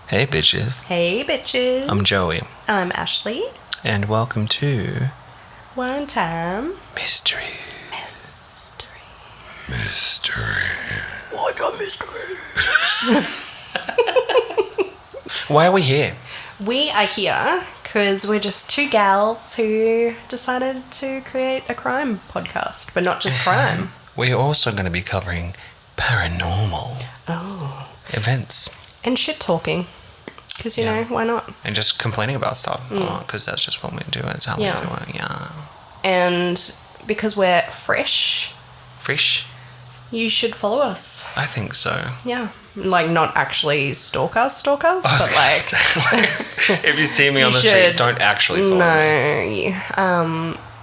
Hey bitches. Hey bitches. I'm Joey. I'm Ashley. And welcome to One Time Mystery. What a mystery. Why are we here? We are here because we're just two gals who decided to create a crime podcast, but not just crime. We're also going to be covering paranormal events. And shit talking. Because, you know, why not? And just complaining about stuff. Because that's just what we do. It's how we do it. Yeah. And because we're fresh, you should follow us. I think so. Yeah. Like, not actually stalk us, but like... if you see me on the street, don't actually follow me.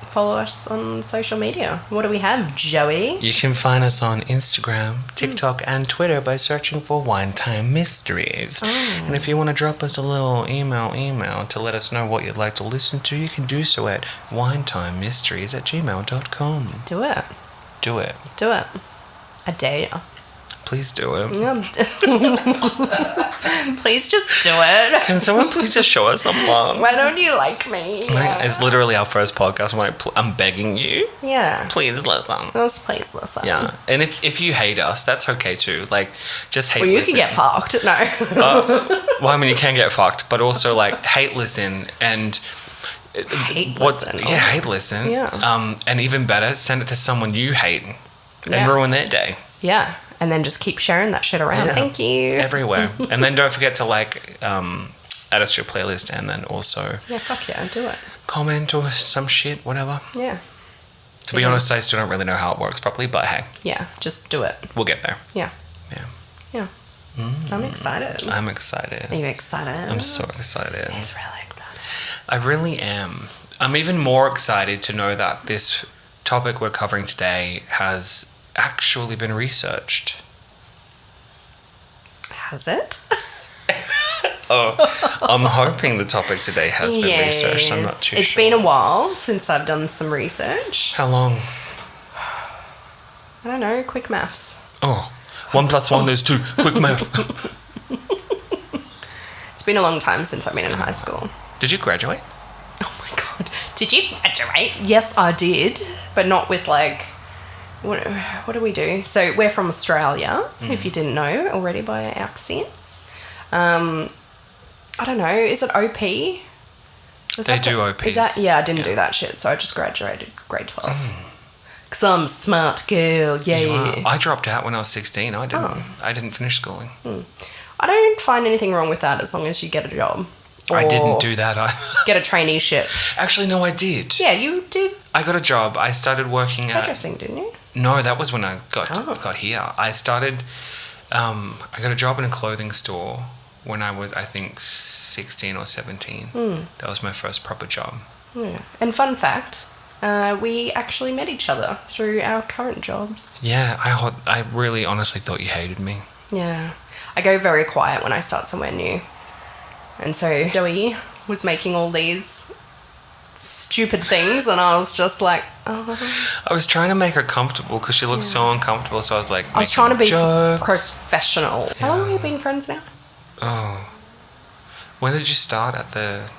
Follow us on social media. What do we have, Joey? You can find us on Instagram, TikTok, and Twitter by searching for One Time Mysteries. And if you want to drop us a little email to let us know what you'd like to listen to, you can do so at onetimemysteries@gmail.com. Do it. Do it. Do it. I dare you. Please do it. Please just do it. Can someone please just show us some love? Why don't you like me? It's literally our first podcast. I'm begging you. Yeah. Please listen. Please listen. Yeah. And if you hate us, that's okay too. Like, just hate listen. listen. You can get fucked. No. Well, I mean, you can get fucked, but also, like, hate listen and... Hate listen. Yeah, hate listen. Yeah. And even better, send it to someone you hate and ruin their day. Yeah. And then just keep sharing that shit around. Yeah. Thank you. Everywhere. And then don't forget to add us to your playlist and then also... Yeah, fuck yeah, do it. Comment or some shit, whatever. Yeah. To be honest, I still don't really know how it works properly, but hey. Yeah, just do it. We'll get there. Yeah. Yeah. Yeah. I'm excited. I'm excited. Are you excited? I'm so excited. He's really excited. I really am. I'm even more excited to know that this topic we're covering today has actually been researched. Has it? I'm hoping the topic today has been researched. I'm not too sure. It's been a while since I've done some research. How long? I don't know, quick maths. 1 + 1 is 2. Quick math. It's been a long time since I've been in high school. Did you graduate? Oh my god. Did you graduate? Yes, I did. But not with like... What do we do? So we're from Australia, if you didn't know already by our accents. I don't know. Is it OP? They do OPs. Is that? Yeah, I didn't do that shit, so I just graduated grade 12. Because I'm a smart girl, yeah. I dropped out when I was 16. I didn't finish schooling. I don't find anything wrong with that as long as you get a job. I didn't do that either. Get a traineeship. Actually, no, I did. Yeah, you did. I got a job. I started working at... hairdressing, didn't you? No, that was when I got here. I started... I got a job in a clothing store when I was, I think, 16 or 17. That was my first proper job. Yeah. And fun fact, we actually met each other through our current jobs. Yeah, I really honestly thought you hated me. Yeah. I go very quiet when I start somewhere new. And so Joey was making all these stupid things and I was just like, I was trying to make her comfortable because she looked so uncomfortable, so I was like, I was trying to be jokes. Professional. How long have you been friends now? When did you start at the...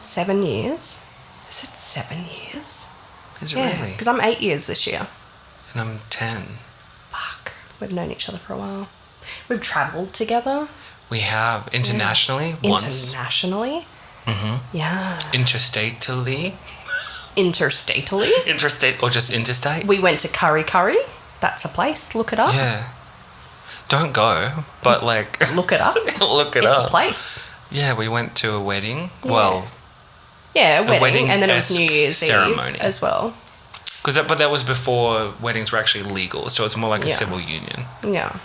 7 years. Is it 7 years? Is it really? Because I'm 8 years this year. And I'm 10. Fuck. We've known each other for a while. We've travelled together. We have. Internationally, once. Internationally? Yeah. Interstatally? Interstatally? Interstate or just interstate? We went to Curry. That's a place. Look it up. Yeah. Don't go, but like... Look it up. Look it up. It's a place. Yeah, we went to a wedding. Yeah. Well... Yeah, a wedding. And then it was New Year's ceremony. Eve as well. But that was before weddings were actually legal, so it's more like a civil union. Yeah.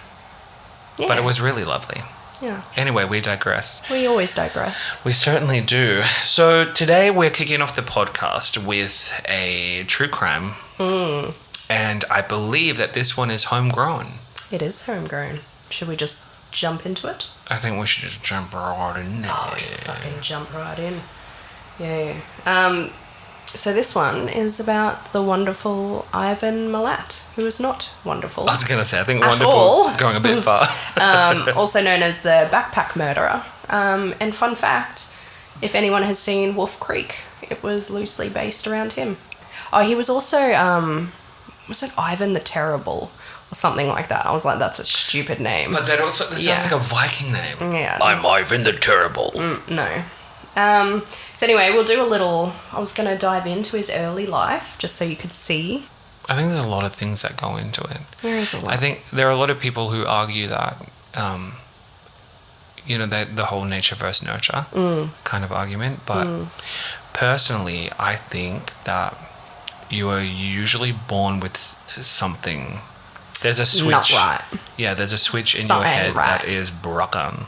But it was really lovely. Yeah. Anyway, we digress. We always digress. We certainly do. So today we're kicking off the podcast with a true crime. And I believe that this one is homegrown. It is homegrown. Should we just jump into it? I think we should just jump right in there. Oh, just fucking jump right in. Yeah. So this one is about the wonderful Ivan Milat, who is not wonderful. I was going to say, I think at wonderful's all. going a bit far. Also known as the backpack murderer. And fun fact, if anyone has seen Wolf Creek, it was loosely based around him. Oh, he was also, was it Ivan the Terrible or something like that? I was like, that's a stupid name. But that sounds like a Viking name. Yeah. I'm Ivan the Terrible. No. So anyway, we'll do a little... I was going to dive into his early life just so you could see. I think there's a lot of things that go into it. There is a lot. I think there are a lot of people who argue that, the whole nature versus nurture kind of argument. But personally, I think that you are usually born with something. There's a switch. Not right. Yeah, there's a switch in Something your head right. that is broken.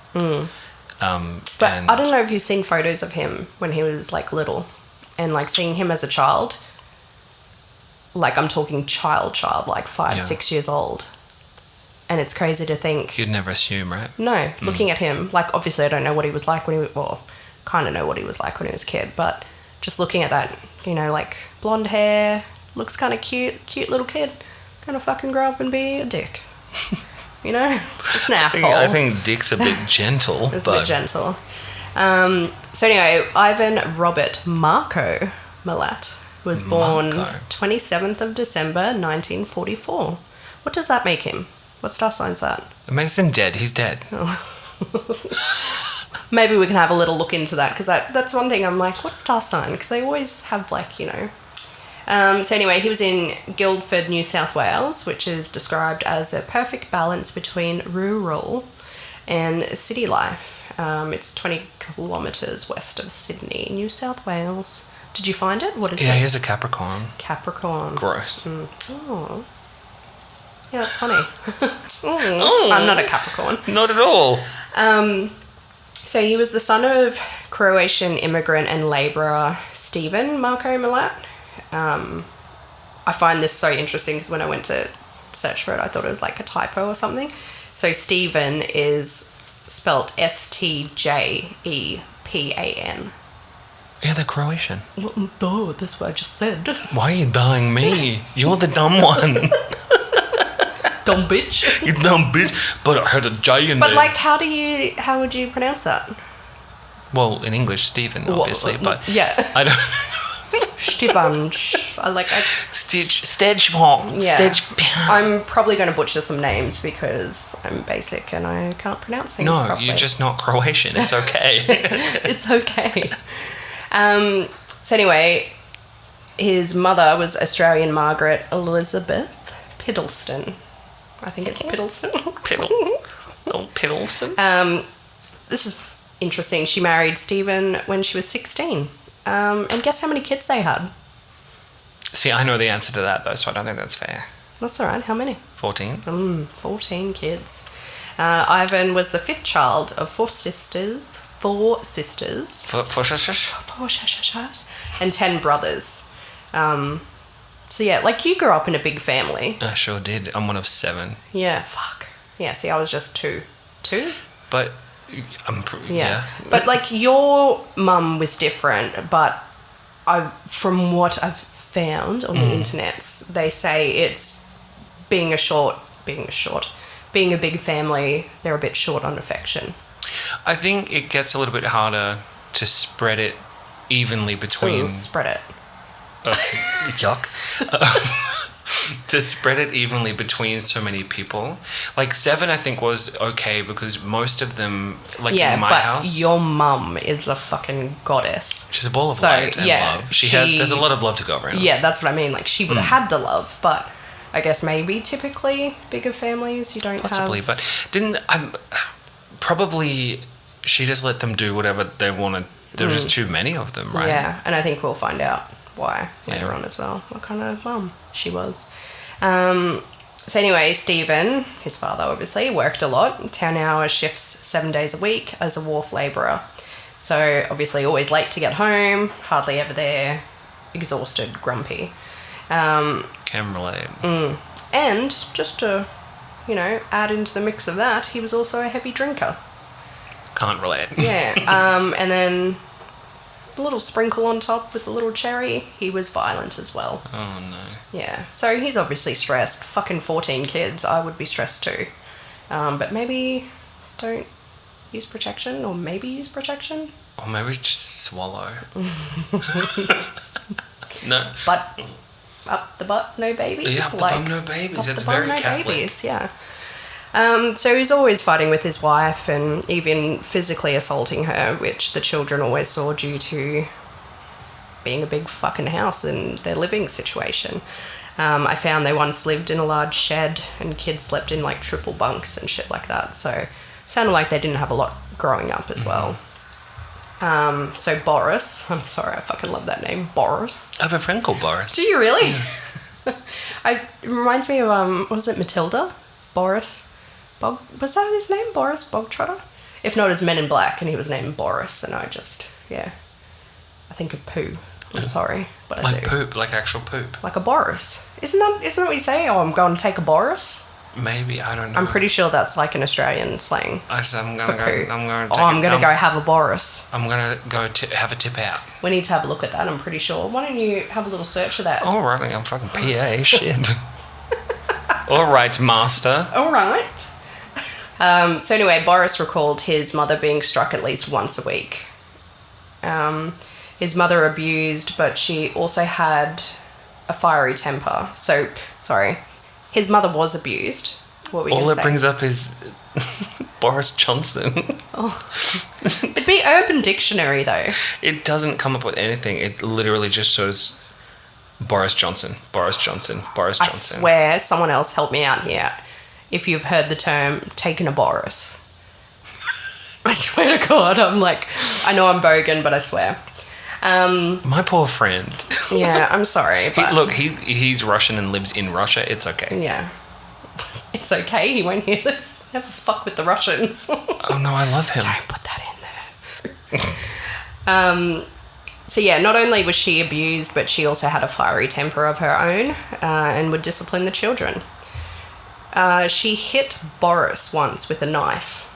But I don't know if you've seen photos of him when he was like little, and like seeing him as a child. Like I'm talking child, like 5, 6 years old, and it's crazy to think. You'd never assume, right? No, looking at him, like obviously I don't know what he was like when kind of know what he was like when he was a kid, but just looking at that, like blonde hair, looks kind of cute little kid, gonna fucking grow up and be a dick. Just an asshole. I think Dick's a bit gentle. It's a bit gentle. So anyway, Ivan Robert Marco Milat was born 27th of December 1944. What does that make him? What star sign's that? It makes him dead. He's dead. Maybe we can have a little look into that, because that's one thing I'm like, what star sign? Because they always have So anyway, he was in Guildford, New South Wales, which is described as a perfect balance between rural and city life. It's 20 kilometres west of Sydney, New South Wales. Did you find it? What is it? Yeah, he has a Capricorn. Capricorn. Gross. Oh. Yeah, that's funny. I'm not a Capricorn. Not at all. So he was the son of Croatian immigrant and labourer Stephen Marco Milat. I find this so interesting because when I went to search for it, I thought it was like a typo or something. So Stephen is spelt Stjepan. Yeah, they're Croatian. Well, duh, that's what I just said. Why are you dying me? You're the dumb one. Dumb bitch. You dumb bitch. But I heard a J in there. But like, how would you pronounce that? Well, in English, Stephen, obviously, but yeah. I don't. Stepan. Stejvan. Yeah. I'm probably going to butcher some names because I'm basic and I can't pronounce things properly. No, you're just not Croatian. It's okay. It's okay. So anyway, his mother was Australian Margaret Elizabeth Piddleston. I think it's Piddleston. Piddleston. This is interesting. She married Stephen when she was 16. And guess how many kids they had? See, I know the answer to that, though, so I don't think that's fair. That's all right. How many? 14. 14 kids. Ivan was the fifth child of four sisters. And 10 brothers. So yeah, like you grew up in a big family. I sure did. I'm one of 7. Yeah, fuck. Yeah, see, I was just 2. 2? But yeah. But like your mum was different, but from what I've found on the internet, they say it's being a big family, they're a bit short on affection. I think it gets a little bit harder to spread it evenly between... spread it. Yuck. To spread it evenly between so many people. Like 7, I think, was okay because most of them, like in my house... your mum is a fucking goddess. She's a ball of light and love. There's a lot of love to go around. Yeah, that's what I mean. Like, she would have had the love, but I guess maybe typically bigger families you don't Possibly, have... but probably she just let them do whatever they wanted. There were just too many of them, right? Yeah, and I think we'll find out why later on as well, what kind of mum she was. So anyway, Stephen, his father obviously, worked a lot, 10-hour shifts 7 days a week as a wharf labourer. So obviously always late to get home, hardly ever there, exhausted, grumpy. Can relate. And just to, add into the mix of that, he was also a heavy drinker. Can't relate. Yeah. And then the little sprinkle on top with the little cherry, he was violent as well. Oh, no. Yeah, so he's obviously stressed. Fucking 14 kids, I would be stressed too. But maybe don't use protection, or maybe use protection. Or maybe just swallow. No. But up the butt, no babies. Yeah, up the bum, no babies. That's very Catholic. Babies, yeah. So he's always fighting with his wife and even physically assaulting her, which the children always saw due to being a big fucking house and their living situation. I found they once lived in a large shed and kids slept in like triple bunks and shit like that. So it sounded like they didn't have a lot growing up as well. So Boris, I'm sorry, I fucking love that name, Boris. I have a friend called Boris. Do you really? It reminds me of, what was it, Matilda? Boris? Was that his name? Boris Bogtrotter? If not, it's Men in Black, and he was named Boris, and I just, I think of poo. I'm sorry, but I do. Like poop, like actual poop. Like a Boris. Isn't that what you say? Oh, I'm going to take a Boris? Maybe, I don't know. I'm pretty sure that's like an Australian slang. I'm going to go have a Boris. I'm going to go have a tip out. We need to have a look at that, I'm pretty sure. Why don't you have a little search of that? All right, I'm fucking PA, shit. All right, master. All right. So anyway, Boris recalled his mother being struck at least once a week. His mother abused, but she also had a fiery temper. So, sorry. His mother was abused. What were you going to say? All it brings up is Boris Johnson. It'd be Urban Dictionary, though. It doesn't come up with anything. It literally just shows Boris Johnson, Boris Johnson, Boris Johnson. I swear, someone else help me out here. If you've heard the term taking a Boris. I swear to God, I'm like, I know I'm bogan, but I swear. My poor friend. Yeah, I'm sorry. But he's Russian and lives in Russia. It's okay. Yeah. It's okay. He won't hear this. Never fuck with the Russians. Oh, no, I love him. Don't put that in there. So, yeah, not only was she abused, but she also had a fiery temper of her own and would discipline the children. She hit Boris once with a knife.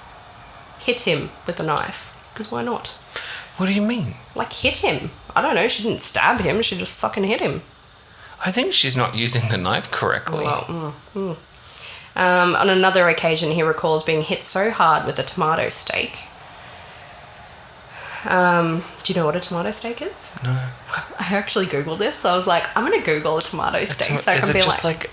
Hit him with a knife. Because why not? What do you mean? Like, hit him. I don't know. She didn't stab him. She just fucking hit him. I think she's not using the knife correctly. Well, on another occasion, he recalls being hit so hard with a tomato stake. Do you know what a tomato stake is? No. I actually Googled this. So I was like, I'm going to Google a tomato stake. So I can be like...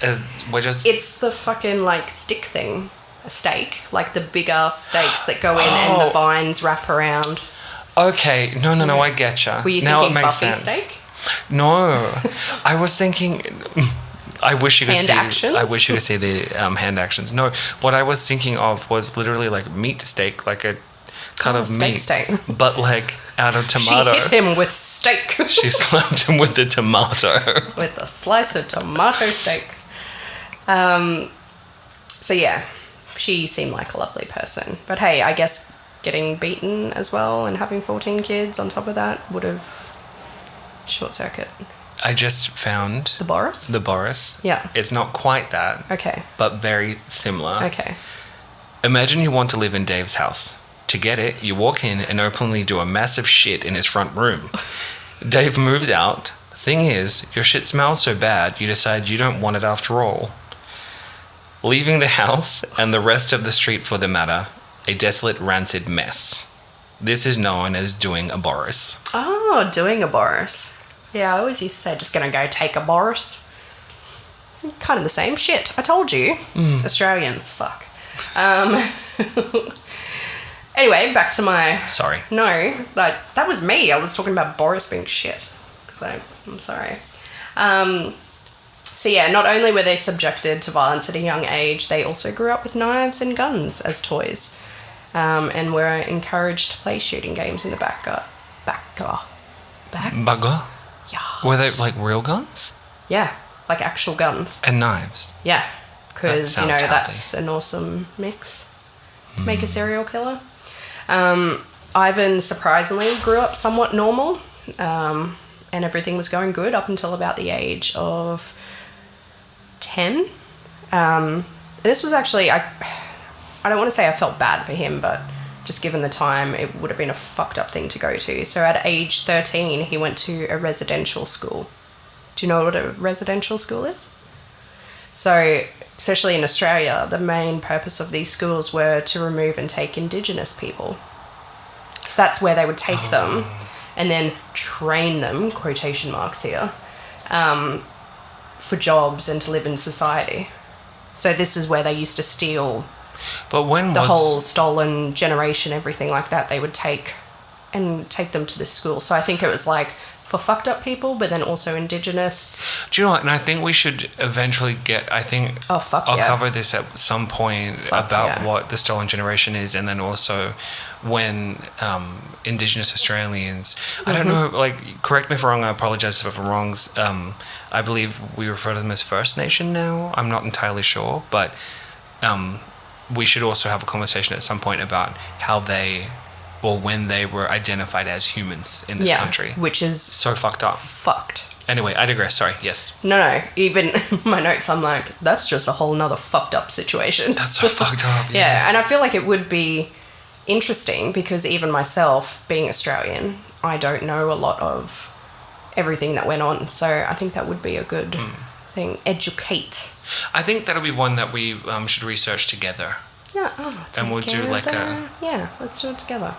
It's the fucking, like, stick thing. A stake. Like the big ass stakes that go in and the vines wrap around. Okay. No, I getcha. Were you now thinking it makes Buffy sense. steak? No. I was thinking... I wish you could hand see... actions? I wish you could see the hand actions. No, what I was thinking of was literally like meat steak, like a cut of meat. Steak. But like out of tomato. She hit him with steak. She slapped him with the tomato. With a slice of tomato steak. So yeah, she seemed like a lovely person. But hey, I guess getting beaten as well and having 14 kids on top of that would have short circuit. I just found... The Boris? The Boris. Yeah. It's not quite that. Okay. But very similar. Okay. Imagine you want to live in Dave's house. To get it, you walk in and openly do a massive shit in his front room. Dave moves out. Thing is, your shit smells so bad, you decide you don't want it after all. Leaving the house and the rest of the street for the matter, a desolate, rancid mess. This is known as doing a Boris. Oh, doing a Boris. Yeah, I always used to say, just going to go take a Boris. Kind of the same shit. I told you. Australians, fuck. Anyway, back to my... Sorry. No, that was me. I was talking about Boris being shit. So, I'm sorry. So yeah, not only were they subjected to violence at a young age, they also grew up with knives and guns as toys, and were encouraged to play shooting games in the back? Bugger? Yeah. Were they like real guns? Yeah, like actual guns. And knives? Yeah, because, That sounds that's an awesome mix to make a serial killer. Ivan, surprisingly, grew up somewhat normal, and everything was going good up until about the age of 10. This was actually, I don't want to say I felt bad for him, but just given the time, it would have been a fucked up thing to go to. So at age 13, he went to a residential school. Do you know what a residential school is? So, especially in Australia, the main purpose of these schools were to remove and take Indigenous people. So that's where they would take them and then train them, quotation marks here, for jobs and to live in society. So this is where they used to steal whole stolen generation, everything like that. They would take them to this school. So I think it was like for fucked up people, but then also Indigenous. Do you know what? And I think we should eventually I'll cover this at some point about what the stolen generation is, and then also when Indigenous Australians, I don't know, like, correct me if I'm wrong, I apologise if I'm wrong, I believe we refer to them as First Nation now. I'm not entirely sure, but we should also have a conversation at some point about how they, or when they were identified as humans in this country. Which is so fucked up. Fucked. Anyway, I digress. Sorry. Yes. No. Even my notes, I'm like, that's just a whole nother fucked up situation. That's so fucked up. Yeah. And I feel like it would be interesting because even myself, being Australian, I don't know a lot of everything that went on. So I think that would be a good thing. Educate. I think that'll be one that we should research together. Yeah. And we'll do like a... Yeah, let's do it together.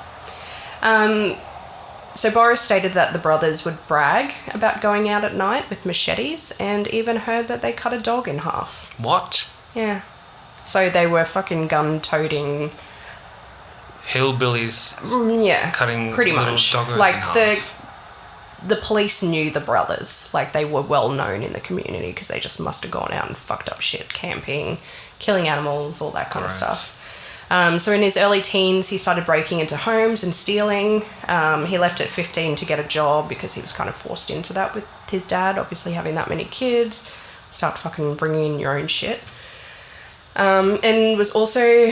So Boris stated that the brothers would brag about going out at night with machetes, and even heard that they cut a dog in half. What? Yeah. So they were fucking gun-toting... hillbillies. Yeah. Cutting pretty little much. doggos Like in half. The police knew the brothers. Like, they were well known in the community because they just must have gone out and fucked up shit, camping, killing animals, all that kind of stuff. So in his early teens, he started breaking into homes and stealing. He left at 15 to get a job because he was kind of forced into that with his dad, obviously having that many kids. Start fucking bringing in your own shit. And was also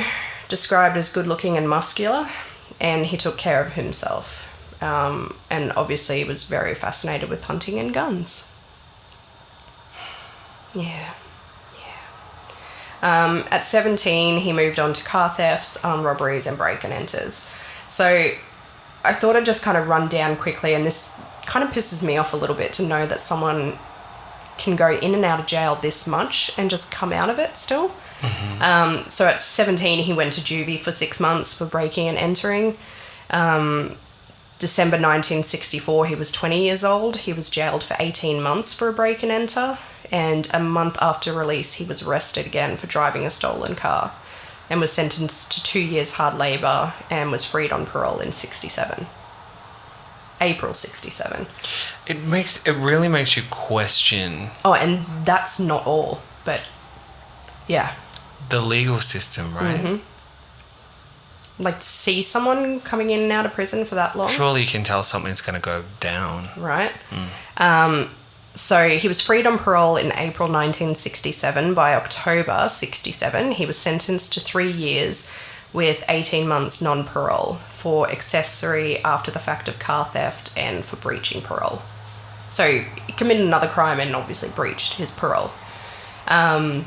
described as good looking and muscular, and he took care of himself. And obviously was very fascinated with hunting and guns. Yeah. At 17, he moved on to car thefts, armed robberies, and break and enters. So I thought I'd just kind of run down quickly, and this kind of pisses me off a little bit to know that someone can go in and out of jail this much and just come out of it still. Mm-hmm. So at 17, he went to juvie for 6 months for breaking and entering. December 1964, he was 20 years old. He was jailed for 18 months for a break and enter. And a month after release, he was arrested again for driving a stolen car and was sentenced to 2 years hard labour and was freed on parole in 67. April 67. It really makes you question... Oh, and that's not all, but yeah. The legal system, right? Mm-hmm. Like, to see someone coming in and out of prison for that long. Surely you can tell something's going to go down. Right. So he was freed on parole in April 1967. By October 67, he was sentenced to 3 years with 18 months non-parole for accessory after the fact of car theft and for breaching parole. So he committed another crime and obviously breached his parole. So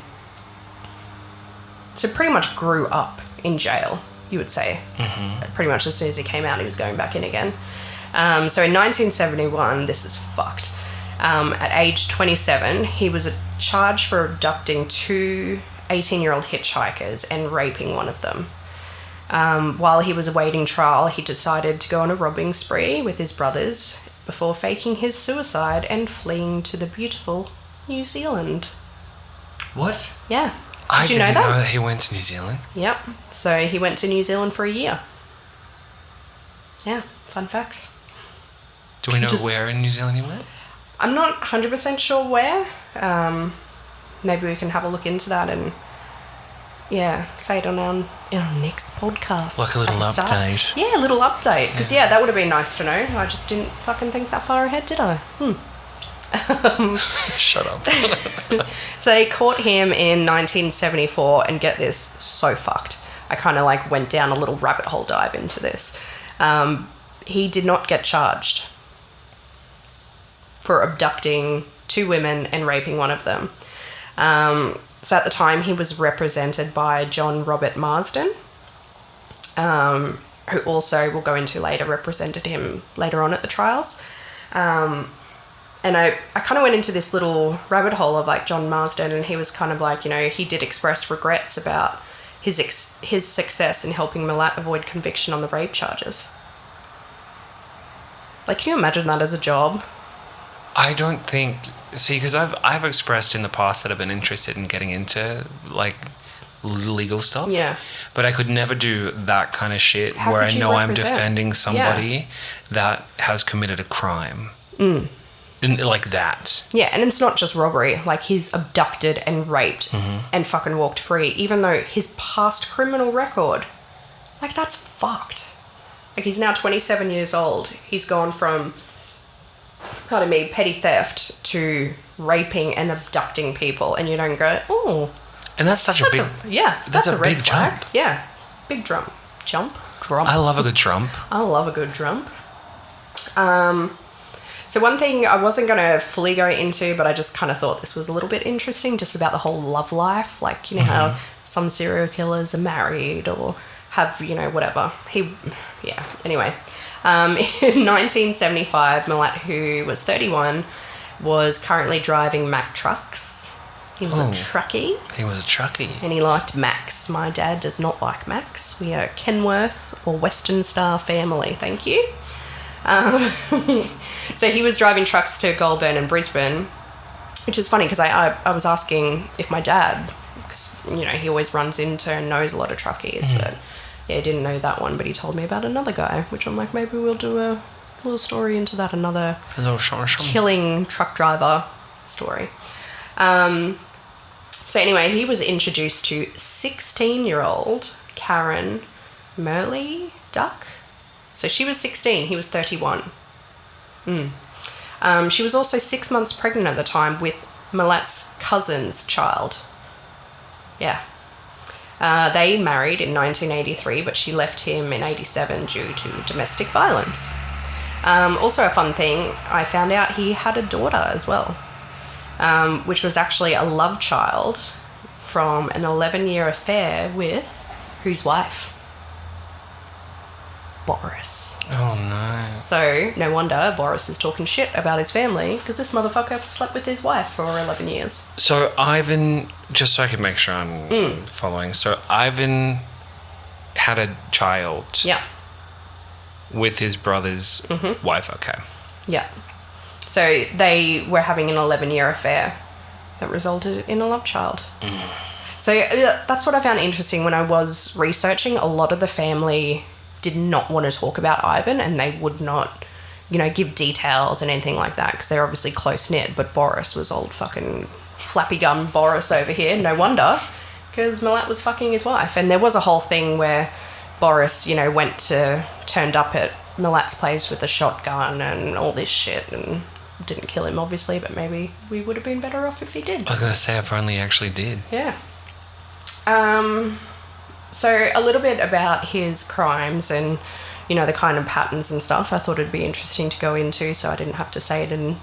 pretty much grew up in jail, you would say. Mm-hmm. Pretty much as soon as he came out, he was going back in again. So in 1971, this is fucked. At age 27, he was charged for abducting 2 18-year-old hitchhikers and raping one of them. While he was awaiting trial, he decided to go on a robbing spree with his brothers before faking his suicide and fleeing to the beautiful New Zealand. What? Yeah. I didn't know that he went to New Zealand. Yep. So he went to New Zealand for a year. Yeah, fun fact. Do we know where in New Zealand he went? I'm not 100% sure where. Maybe we can have a look into that and, say it on our next podcast. Like a little update. Yeah, a little update. Because, that would have been nice to know. I just didn't fucking think that far ahead, did I? Shut up. So they caught him in 1974, and get this, so fucked. I kind of went down a little rabbit hole dive into this. He did not get charged for abducting 2 women and raping one of them. So at the time, he was represented by John Robert Marsden. who also we'll go into later represented him later on at the trials. And I kind of went into this little rabbit hole of like John Marsden, and he was kind of like, he did express regrets about his success in helping Milat avoid conviction on the rape charges. Like, can you imagine that as a job? I don't think... See, because I've expressed in the past that I've been interested in getting into, like, legal stuff. Yeah. But I could never do that kind of shit How where could I you know I'm represent? defending somebody that has committed a crime. Like that. Yeah, and it's not just robbery. Like, he's abducted and raped and fucking walked free, even though his past criminal record, like, that's fucked. Like, he's now 27 years old. He's gone from, petty theft to raping and abducting people, and you don't go, oh. And that's such a big... That's a red big flag. jump. Yeah, big jump. Jump? I love a good trump. I love a good jump. So one thing I wasn't going to fully go into, but I just kind of thought this was a little bit interesting, just about the whole love life. Like, how some serial killers are married or have, whatever. Anyway. In 1975, Milat, who was 31, was currently driving Mack trucks. He was a truckie. He was a truckie. And he liked Macs. My dad does not like Macs. We are Kenworth or Western Star family, thank you. So he was driving trucks to Goulburn and Brisbane, which is funny because I was asking if my dad, because, he always runs into and knows a lot of truckies, but yeah, I didn't know that one, but he told me about another guy, which I'm like, maybe we'll do a little story into that, another killing truck driver story. So anyway, he was introduced to 16-year-old Karen Merle Duck. So she was 16, he was 31. She was also 6 months pregnant at the time with Milat's cousin's child. Yeah. They married in 1983, but she left him in 87 due to domestic violence. Also a fun thing, I found out he had a daughter as well, which was actually a love child from an 11-year affair with whose wife? Boris. Oh, no. So, no wonder Boris is talking shit about his family, because this motherfucker slept with his wife for 11 years. So, Ivan, just so I can make sure I'm following, so Ivan had a child with his brother's wife, okay. Yeah. So, they were having an 11-year affair that resulted in a love child. So, that's what I found interesting when I was researching. A lot of the family did not want to talk about Ivan, and they would not, give details and anything like that, because they're obviously close-knit, but Boris was old fucking flappy gum Boris over here. No wonder, because Milat was fucking his wife. And there was a whole thing where Boris, turned up at Milat's place with a shotgun and all this shit, and didn't kill him, obviously, but maybe we would have been better off if he did. I was going to say, if only he actually did. Yeah. So a little bit about his crimes and, the kind of patterns and stuff I thought it'd be interesting to go into, so I didn't have to say it in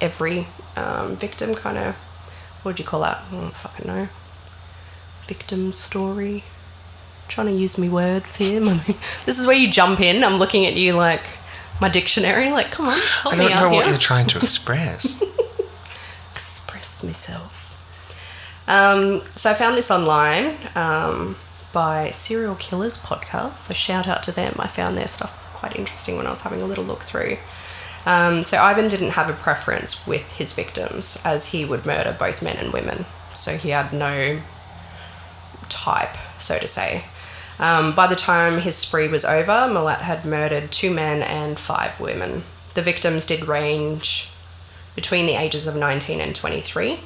every victim kind of, what would you call that? I don't fucking know. Victim story. Trying to use me words here. This is where you jump in. I'm looking at you like my dictionary, like, come on, help me out here. I don't know what you're trying to express. Express myself. So I found this online by Serial Killers Podcast, so shout out to them. I found their stuff quite interesting when I was having a little look through. So Ivan didn't have a preference with his victims, as he would murder both men and women. So he had no type, so to say. By the time his spree was over, Milat had murdered 2 men and 5 women. The victims did range between the ages of 19 and 23.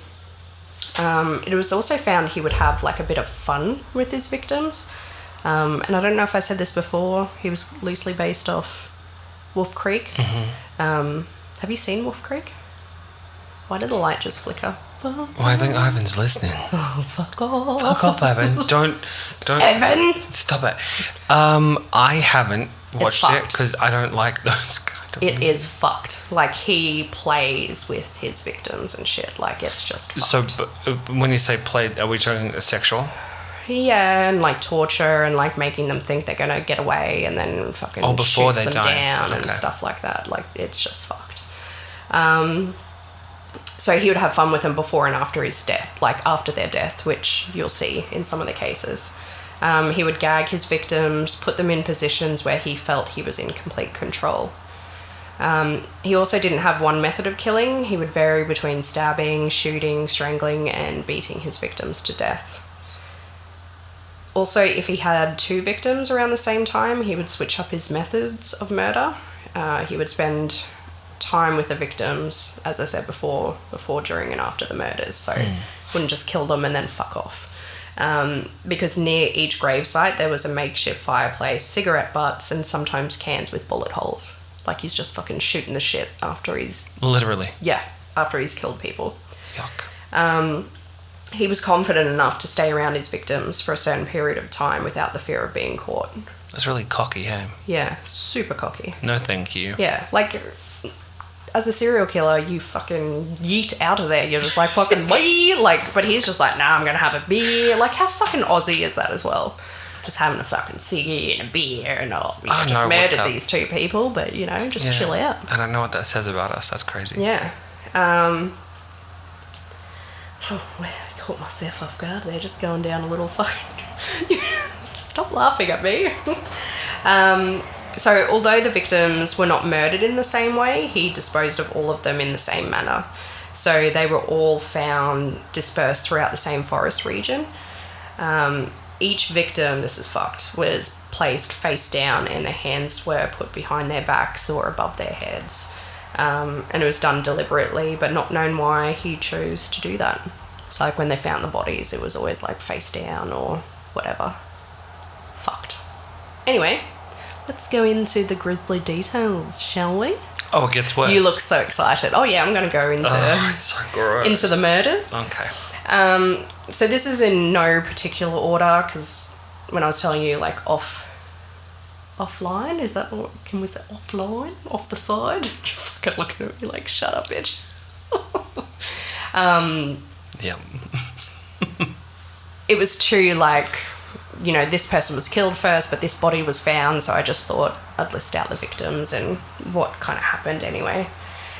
It was also found he would have like a bit of fun with his victims. And I don't know if I said this before, he was loosely based off Wolf Creek. Have you seen Wolf Creek? Why did the light just flicker? Well, I think Ivan's listening. Oh, fuck off. Fuck off, Ivan. Don't. Evan! Stop it. I haven't watched it because I don't like those kind of It is fucked. Like, he plays with his victims and shit. Like, it's just fucked. So, when you say play, are we talking sexual? Yeah, and like torture and like making them think they're gonna get away and then fucking before shoots they them die. down and Okay. stuff like that. Like, it's just fucked. So he would have fun with them before and after his death, like after their death, which you'll see in some of the cases. He would gag his victims, put them in positions where he felt he was in complete control. He also didn't have one method of killing. He would vary between stabbing, shooting, strangling, and beating his victims to death. Also, if he had two victims around the same time, he would switch up his methods of murder. He would spend time with the victims, as I said before, during, and after the murders. So wouldn't just kill them and then fuck off. Because near each gravesite there was a makeshift fireplace, cigarette butts, and sometimes cans with bullet holes. Like, he's just fucking shooting the shit after he's... Literally. Yeah, after he's killed people. Yuck. He was confident enough to stay around his victims for a certain period of time without the fear of being caught. That's really cocky, hey? Yeah, super cocky. No thank you. Yeah, like, as a serial killer, you fucking yeet out of there. You're just like, fucking, wee! Like, but he's just like, nah, I'm gonna have a beer. Like, how fucking Aussie is that as well? Just having a fucking ciggy and a beer and all. You know, just murdered these two people, but, you know, just chill out. I don't know what that says about us. That's crazy. Yeah. I caught myself off guard. They're just going down a little fucking... Stop laughing at me. So, although the victims were not murdered in the same way, he disposed of all of them in the same manner. So, they were all found dispersed throughout the same forest region. Each victim, this is fucked, was placed face down and their hands were put behind their backs or above their heads. And it was done deliberately, but not known why he chose to do that. It's like when they found the bodies, it was always like face down or whatever. Fucked. Anyway, let's go into the grisly details, shall we? Oh, it gets worse. You look so excited. Oh yeah, I'm going to go into it's so gross. into the murders. Okay. So this is in no particular order, because when I was telling you, like, offline, is that what, can we say offline? Off the side? You're fucking looking at me like, shut up, bitch. Yeah. It was too, like, you know, this person was killed first, but this body was found, so I just thought I'd list out the victims and what kind of happened anyway.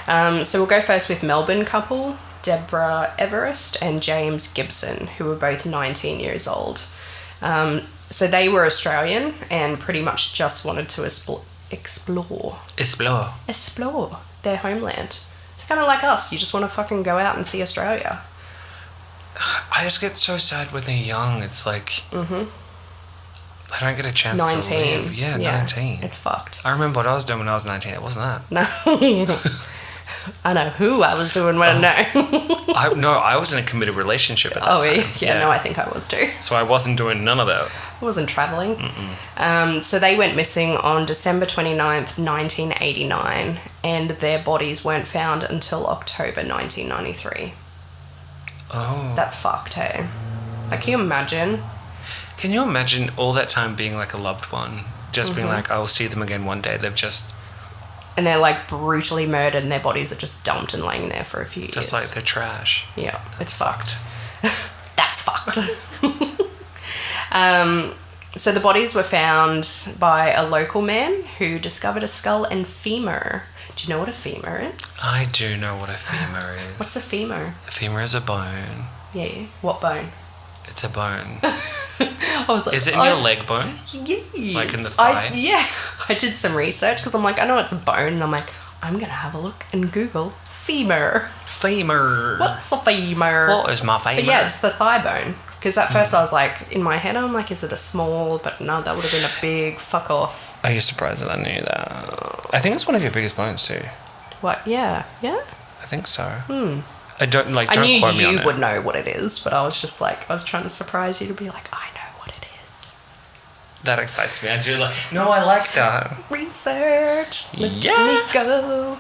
So we'll go first with Melbourne couple, Deborah Everest and James Gibson, who were both 19 years old. So they were Australian and pretty much just wanted to explore their homeland. It's kind of like us. You just want to fucking go out and see Australia. I just get so sad when they're young. It's like... I don't get a chance 19. to live. Yeah, 19. It's fucked. I remember what I was doing when I was 19. It wasn't that. No. I know who I was doing when I was in a committed relationship at that time. Yeah, no, I think I was too. So I wasn't doing none of that. I wasn't travelling. So they went missing on December 29th, 1989, and their bodies weren't found until October 1993. Oh. That's fucked, hey? Like, can you imagine? Can you imagine all that time being like a loved one? Just being like, I will see them again one day. They've just... And they're like brutally murdered and their bodies are just dumped and laying there for a few years. Just like they're trash. Yeah, it's fucked. That's fucked. So the bodies were found by a local man who discovered a skull and femur. Do you know what a femur is? I do know what a femur is. What's a femur? A femur is a bone. Yeah, what bone? It's a bone. I was like, is it in your leg bone? Yes. Like in the thigh? I did some research because I'm like, I know it's a bone, and I'm like, I'm going to have a look and Google femur. Femur. What's a femur? What is my femur? So yeah, it's the thigh bone. Because at first I was like, in my head, I'm like, is it a small? But no, that would have been a big fuck off. Are you surprised that I knew that? I think it's one of your biggest bones too. What? Yeah. Yeah? I think so. I don't quote me on it. I knew you would know what it is, but I was just like, I was trying to surprise you to be like, I know what it is. That excites me. I do like, no, I like that. Research. Let me go.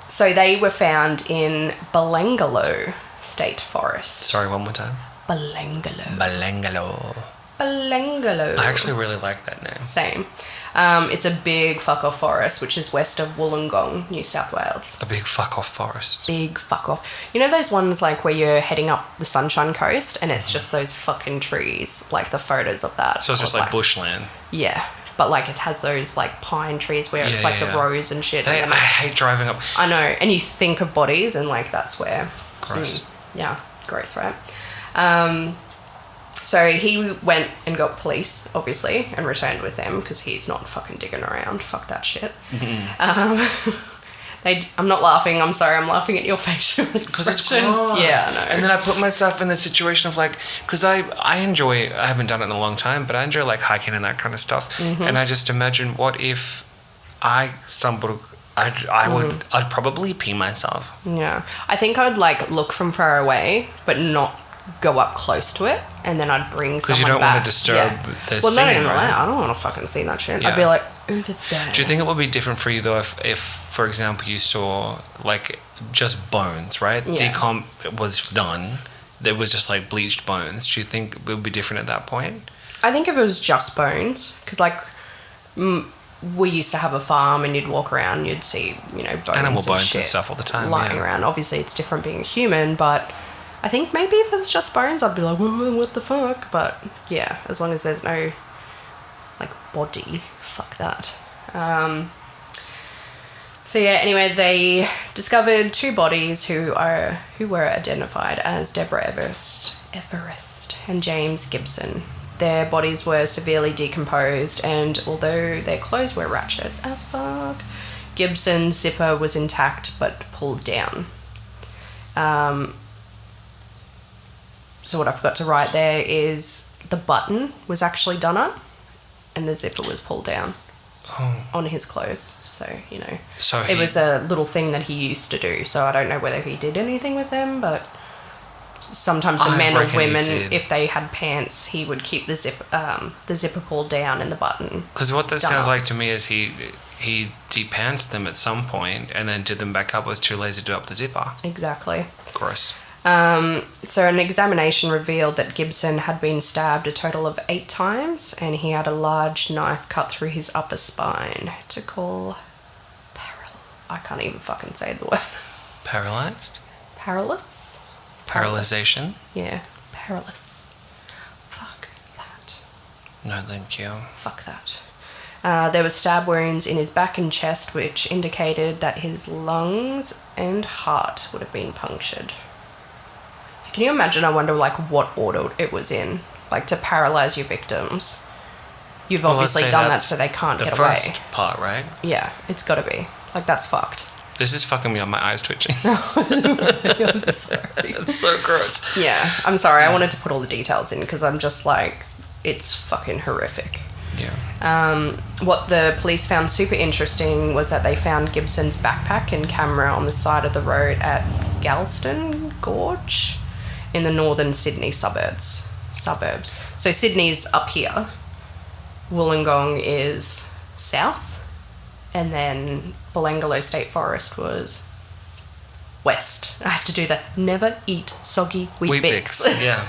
So they were found in Belanglo State Forest. Sorry, one more time. Belanglo. Belanglo. Belanglo. I actually really like that name. Same. It's a big fuck-off forest, which is west of Wollongong, New South Wales. A big fuck-off forest. Big fuck-off. You know those ones, like, where you're heading up the Sunshine Coast and it's just those fucking trees, like the photos of that. So it's just like bushland. Yeah. But, like, it has those, like, pine trees where it's, like, the rows and shit. I hate driving up. I know. And you think of bodies and, like, that's where... Gross. Yeah. Gross, right? So he went and got police, obviously, and returned with them because he's not fucking digging around. Fuck that shit. I'm not laughing. I'm sorry. I'm laughing at your facial expressions. Because it's gross. Yeah, I know. And then I put myself in the situation of like, because I enjoy, I haven't done it in a long time, but I enjoy like hiking and that kind of stuff. And I just imagine what if I stumbled, I'd probably pee myself. Yeah. I think I'd like look from far away, but not go up close to it, and then I'd bring someone back. Because you don't want to disturb the scene, not even right? I don't want to fucking see that shit. I'd be like, over there. Do you think it would be different for you though if for example, you saw like just bones, right? Yeah. Decomp was done. There was just like bleached bones. Do you think it would be different at that point? I think if it was just bones, because like we used to have a farm and you'd walk around and you'd see, you know, bones animal bones shit and stuff all the time lying around. Obviously, it's different being a human, but I think maybe if it was just bones, I'd be like, whoa, what the fuck? But yeah, as long as there's no like body, fuck that. So yeah, anyway, they discovered 2 bodies who were identified as Deborah Everest and James Gibson. Their bodies were severely decomposed, and although their clothes were ratchet as fuck, Gibson's zipper was intact but pulled down. So what I forgot to write there is the button was actually done up and the zipper was pulled down on his clothes. So, you know, it was a little thing that he used to do. So I don't know whether he did anything with them, but sometimes the men or women, if they had pants, he would keep the zipper pulled down and the button. Because what that sounds like to me is he de-pantsed them at some point and then did them back up, was too lazy to do up the zipper. Exactly. Gross. So an examination revealed that Gibson had been stabbed a total of 8 times and he had a large knife cut through his upper spine to call I can't even fucking say the word. Paralyzed? Paralysis? Paralyzation? Yeah, paralysis. Fuck that. No, thank you. Fuck that. There were stab wounds in his back and chest, which indicated that his lungs and heart would have been punctured. So can you imagine, I wonder, like, what order it was in? Like, to paralyze your victims. You've obviously done that so they can't get away. The first part, right? Yeah, it's got to be. Like, that's fucked. This is fucking me up. My eyes twitching. I'm sorry. It's so gross. Yeah, I'm sorry. I wanted to put all the details in because I'm just like, it's fucking horrific. Yeah. What the police found super interesting was that they found Gibson's backpack and camera on the side of the road at Galston Gorge in the northern Sydney suburbs. So Sydney's up here. Wollongong is south. And then Belanglo State Forest was west. I have to do the never eat soggy Weet-Bix. Yeah.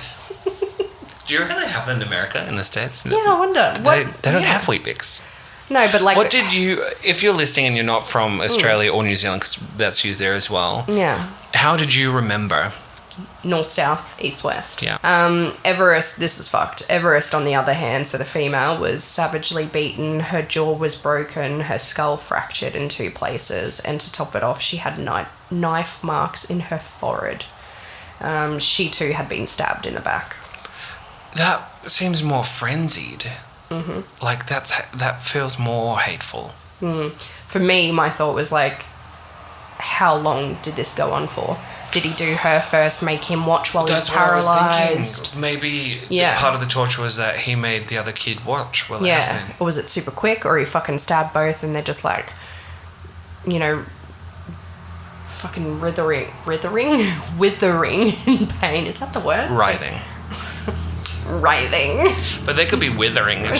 Do you reckon they have that in America, in the States? Yeah, I wonder. They don't have Weet-Bix. No, but like... What did you... If you're listening and you're not from Australia or New Zealand, because that's used there as well. Yeah. How did you remember? North, south, east, west. Yeah. Everest, this is fucked. Everest, on the other hand, so the female, was savagely beaten. Her jaw was broken. Her skull fractured in 2 places. And to top it off, she had knife marks in her forehead. She too had been stabbed in the back. That seems more frenzied. Mm-hmm. Like, that feels more hateful. For me, my thought was like, how long did this go on for? Did he do her first, make him watch while he was paralyzed? That's what I was thinking. Maybe part of the torture was that he made the other kid watch while it happened. Or was it super quick, or he fucking stabbed both and they're just like, you know, fucking withering in pain. Is that the word? Writhing. Writhing. But they could be withering.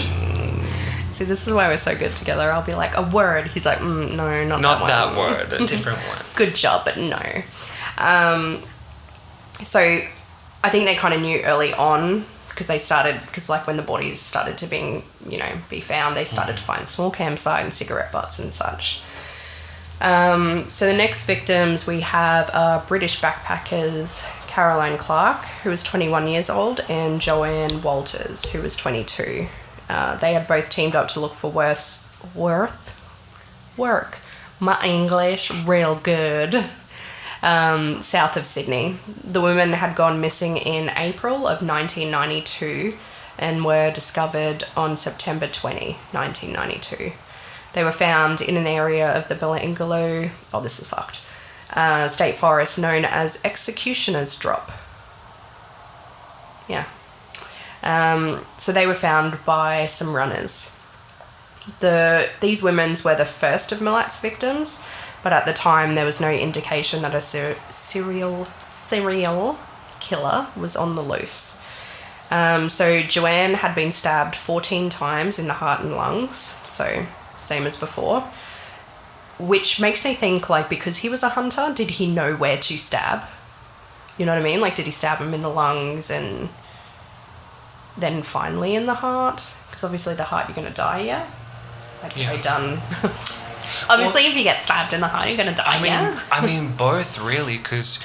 See, this is why we're so good together. I'll be like, a word. He's like, no, not that one. Word, a different one. Good job, but no. So I think they kind of knew early on because like when the bodies started to be found, they started to find small campsite and cigarette butts and such. So the next victims we have are British backpackers Caroline Clark, who was 21 years old, and Joanne Walters, who was 22. They had both teamed up to look for work. My English real good. South of Sydney. The women had gone missing in April of 1992 and were discovered on September 20, 1992. They were found in an area of the Belanglo, State Forest known as Executioner's Drop. Yeah. So they were found by some runners. These women were the first of Milat's victims, but at the time there was no indication that a serial killer was on the loose. So Joanne had been stabbed 14 times in the heart and lungs, so same as before, which makes me think, like, because he was a hunter, did he know where to stab? You know what I mean? Like, did he stab him in the lungs and then finally in the heart? Because obviously the heart, you're going to die, yeah? Like, yeah. they done... Obviously, if you get stabbed in the heart, you're going to die, I mean, both, really, because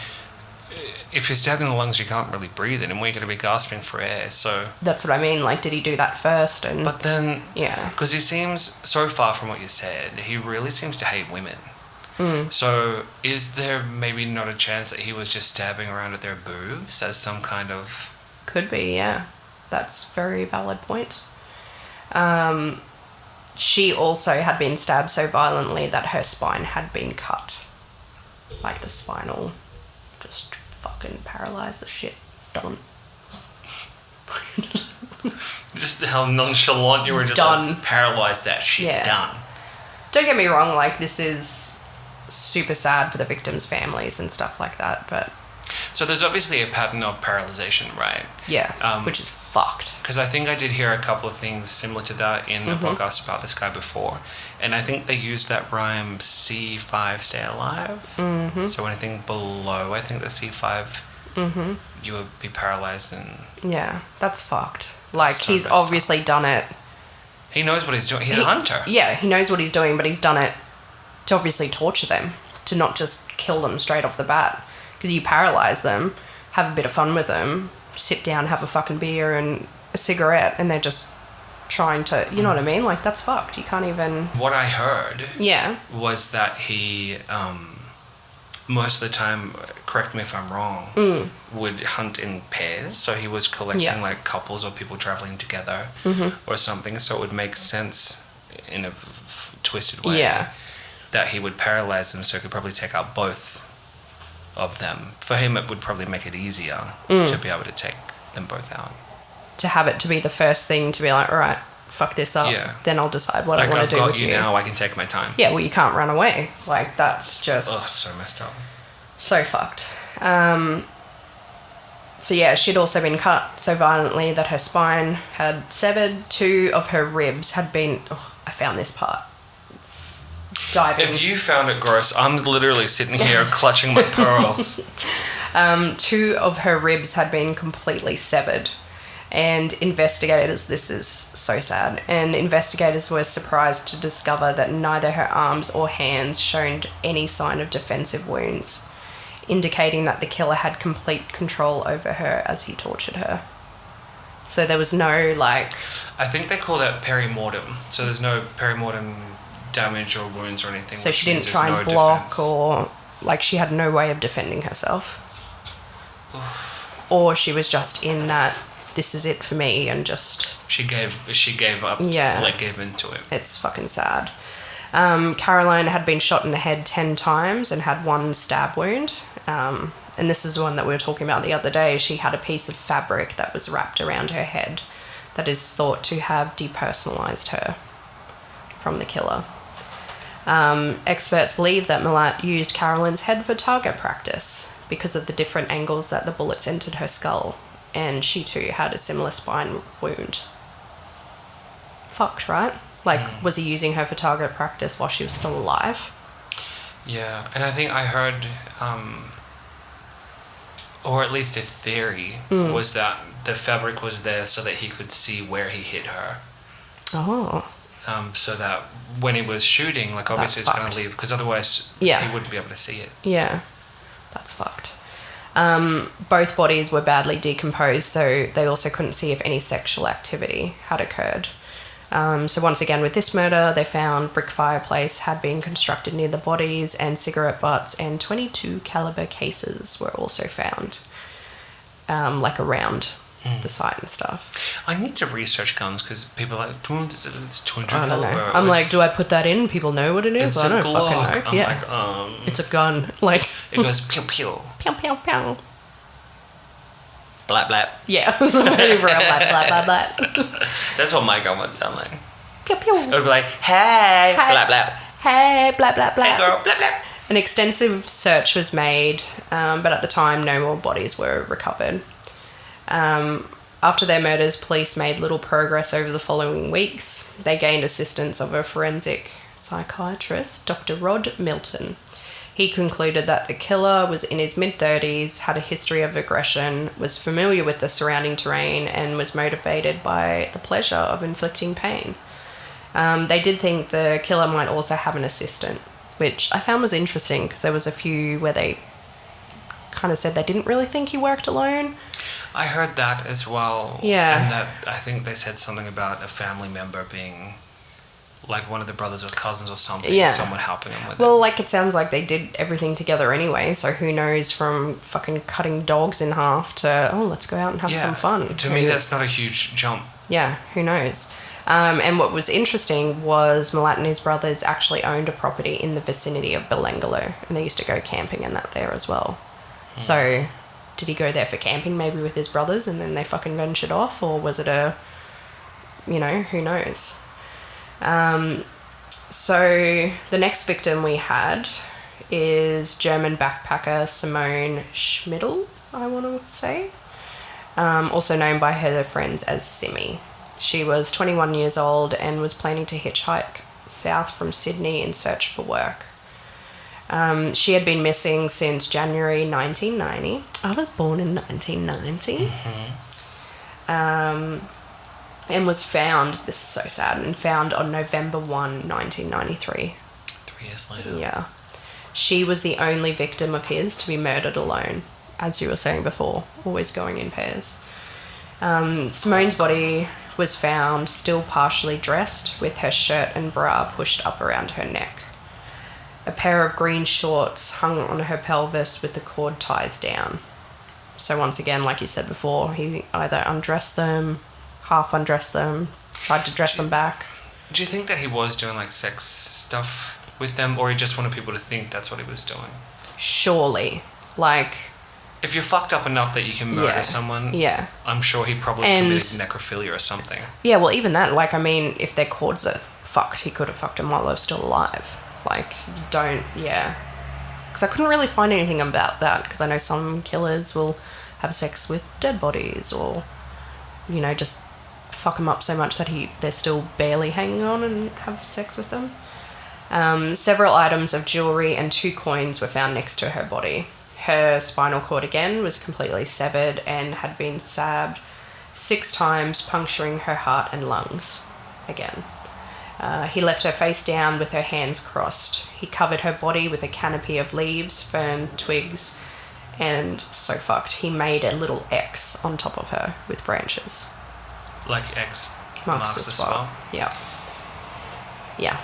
if you're stabbed in the lungs, you can't really breathe in, and we're going to be gasping for air, so... That's what I mean, like, did he do that first? And but then... Yeah. Because he seems, so far from what you said, he really seems to hate women. So, is there maybe not a chance that he was just stabbing around at their boobs as some kind of... Could be, yeah. That's a very valid point. She also had been stabbed so violently that her spine had been cut. Like the spinal, just fucking paralysed the shit. Done. Just how nonchalant you were, just done. Like, paralysed that shit. Yeah. Done. Don't get me wrong, like, this is super sad for the victims' families and stuff like that, but... So there's obviously a pattern of paralysation, right? Yeah, which is fucked. Because I think I did hear a couple of things similar to that in a podcast about this guy before. And I think they used that rhyme C5, stay alive. Mm-hmm. So anything below, I think the C5, you would be paralysed. And yeah, that's fucked. Like, so he's obviously done it. He knows what he's doing. He's a hunter. Yeah, he knows what he's doing, but he's done it to obviously torture them, to not just kill them straight off the bat. Because you paralyse them, have a bit of fun with them, sit down, have a fucking beer and a cigarette, and they're just trying to, you know what I mean? Like, that's fucked. You can't even... What I heard was that he, most of the time, correct me if I'm wrong, would hunt in pairs. So he was collecting, like, couples or people travelling together or something. So it would make sense in a twisted way that he would paralyse them, so he could probably take out both of them. For him, it would probably make it easier to be able to take them both out. To have it to be the first thing to be like, all right, fuck this up. Yeah. Then I'll decide what I want to do with you. Now I can take my time. Yeah, well, you can't run away. Like, that's just... Oh, so messed up. So fucked. So yeah, she'd also been cut so violently that her spine had severed. 2 of her ribs had been... Oh, I found this part. Diving. If you found it gross, I'm literally sitting here clutching my pearls. 2 of her ribs had been completely severed. And investigators, this is so sad, and investigators were surprised to discover that neither her arms or hands showed any sign of defensive wounds, indicating that the killer had complete control over her as he tortured her. So there was no, like... I think they call that perimortem. So there's no perimortem damage or wounds or anything. So she didn't try and block defense. Or... Like, she had no way of defending herself. Or she was just in that... This is it for me, and just... She gave up. Yeah. Like, gave into it. It's fucking sad. Caroline had been shot in the head 10 times and had 1 stab wound. And this is the one that we were talking about the other day. She had a piece of fabric that was wrapped around her head that is thought to have depersonalized her from the killer. Experts believe that Milat used Caroline's head for target practice because of the different angles that the bullets entered her skull. And she too had a similar spine wound. Fucked, right? Like, was he using her for target practice while she was still alive? Yeah, and I think I heard, or at least a theory, was that the fabric was there so that he could see where he hit her. Oh. So that when he was shooting, like obviously it's going to leave, because otherwise he wouldn't be able to see it. Yeah, that's fucked. Both bodies were badly decomposed, so they also couldn't see if any sexual activity had occurred. So once again, with this murder, they found brick fireplace had been constructed near the bodies, and cigarette butts and .22 caliber cases were also found, like around the site and stuff. I need to research guns because people are like, it's 200 I don't caliber. know. I'm like, do I put that in? People know what it is? I don't fucking know. I'm like, it's a gun. Like it goes pew pew. Pew pew pew. Blap blap. Yeah. Real blap blap blap blap. That's what my gun would sound like. Pew pew. It would be like, hey, blap blap. Hey, blap blap blap. Hey girl, blap blap. An extensive search was made, but at the time no more bodies were recovered. After their murders, police made little progress over the following weeks. They gained assistance of a forensic psychiatrist, Dr. Rod Milton. He concluded that the killer was in his mid-30s, had a history of aggression, was familiar with the surrounding terrain, and was motivated by the pleasure of inflicting pain. They did think the killer might also have an assistant, which I found was interesting because there was a few where they kind of said they didn't really think he worked alone. I heard that as well. Yeah. And that I think they said something about a family member being like one of the brothers or cousins or something. Yeah. Someone helping him with it. Well, like it sounds like they did everything together anyway, so who knows, from fucking cutting dogs in half to, let's go out and have some fun. To me, that's not a huge jump. Yeah, who knows? And what was interesting was Milat and his brothers actually owned a property in the vicinity of Belanglo, and they used to go camping and that there as well. So, did he go there for camping maybe with his brothers and then they fucking ventured off? Or was it who knows? So, the next victim we had is German backpacker Simone Schmidl, I want to say. Also known by her friends as Simmy. She was 21 years old and was planning to hitchhike south from Sydney in search for work. She had been missing since January 1990. I was born in 1990. And was found, this is so sad, and found on November 1, 1993. 3 years later. Yeah. She was the only victim of his to be murdered alone, as you were saying before, always going in pairs. Simone's body was found still partially dressed with her shirt and bra pushed up around her neck. A pair of green shorts hung on her pelvis with the cord ties down. So once again, like you said before, he either undressed them, half undressed them, tried to dress them back. Do you think that he was doing like sex stuff with them, or he just wanted people to think that's what he was doing? Surely. Like, if you're fucked up enough that you can murder someone, I'm sure he probably committed necrophilia or something. Yeah, well, even that, like, I mean, if their cords are fucked, he could have fucked them while they were still alive. Like, because I couldn't really find anything about that, because I know some killers will have sex with dead bodies, or, just fuck them up so much that they're still barely hanging on and have sex with them. Several items of jewellery and 2 coins were found next to her body. Her spinal cord again was completely severed and had been stabbed 6 times, puncturing her heart and lungs again. He left her face down with her hands crossed. He covered her body with a canopy of leaves, fern, twigs, and so fucked, he made a little X on top of her with branches. Like X marks the spot. Yeah. Yeah.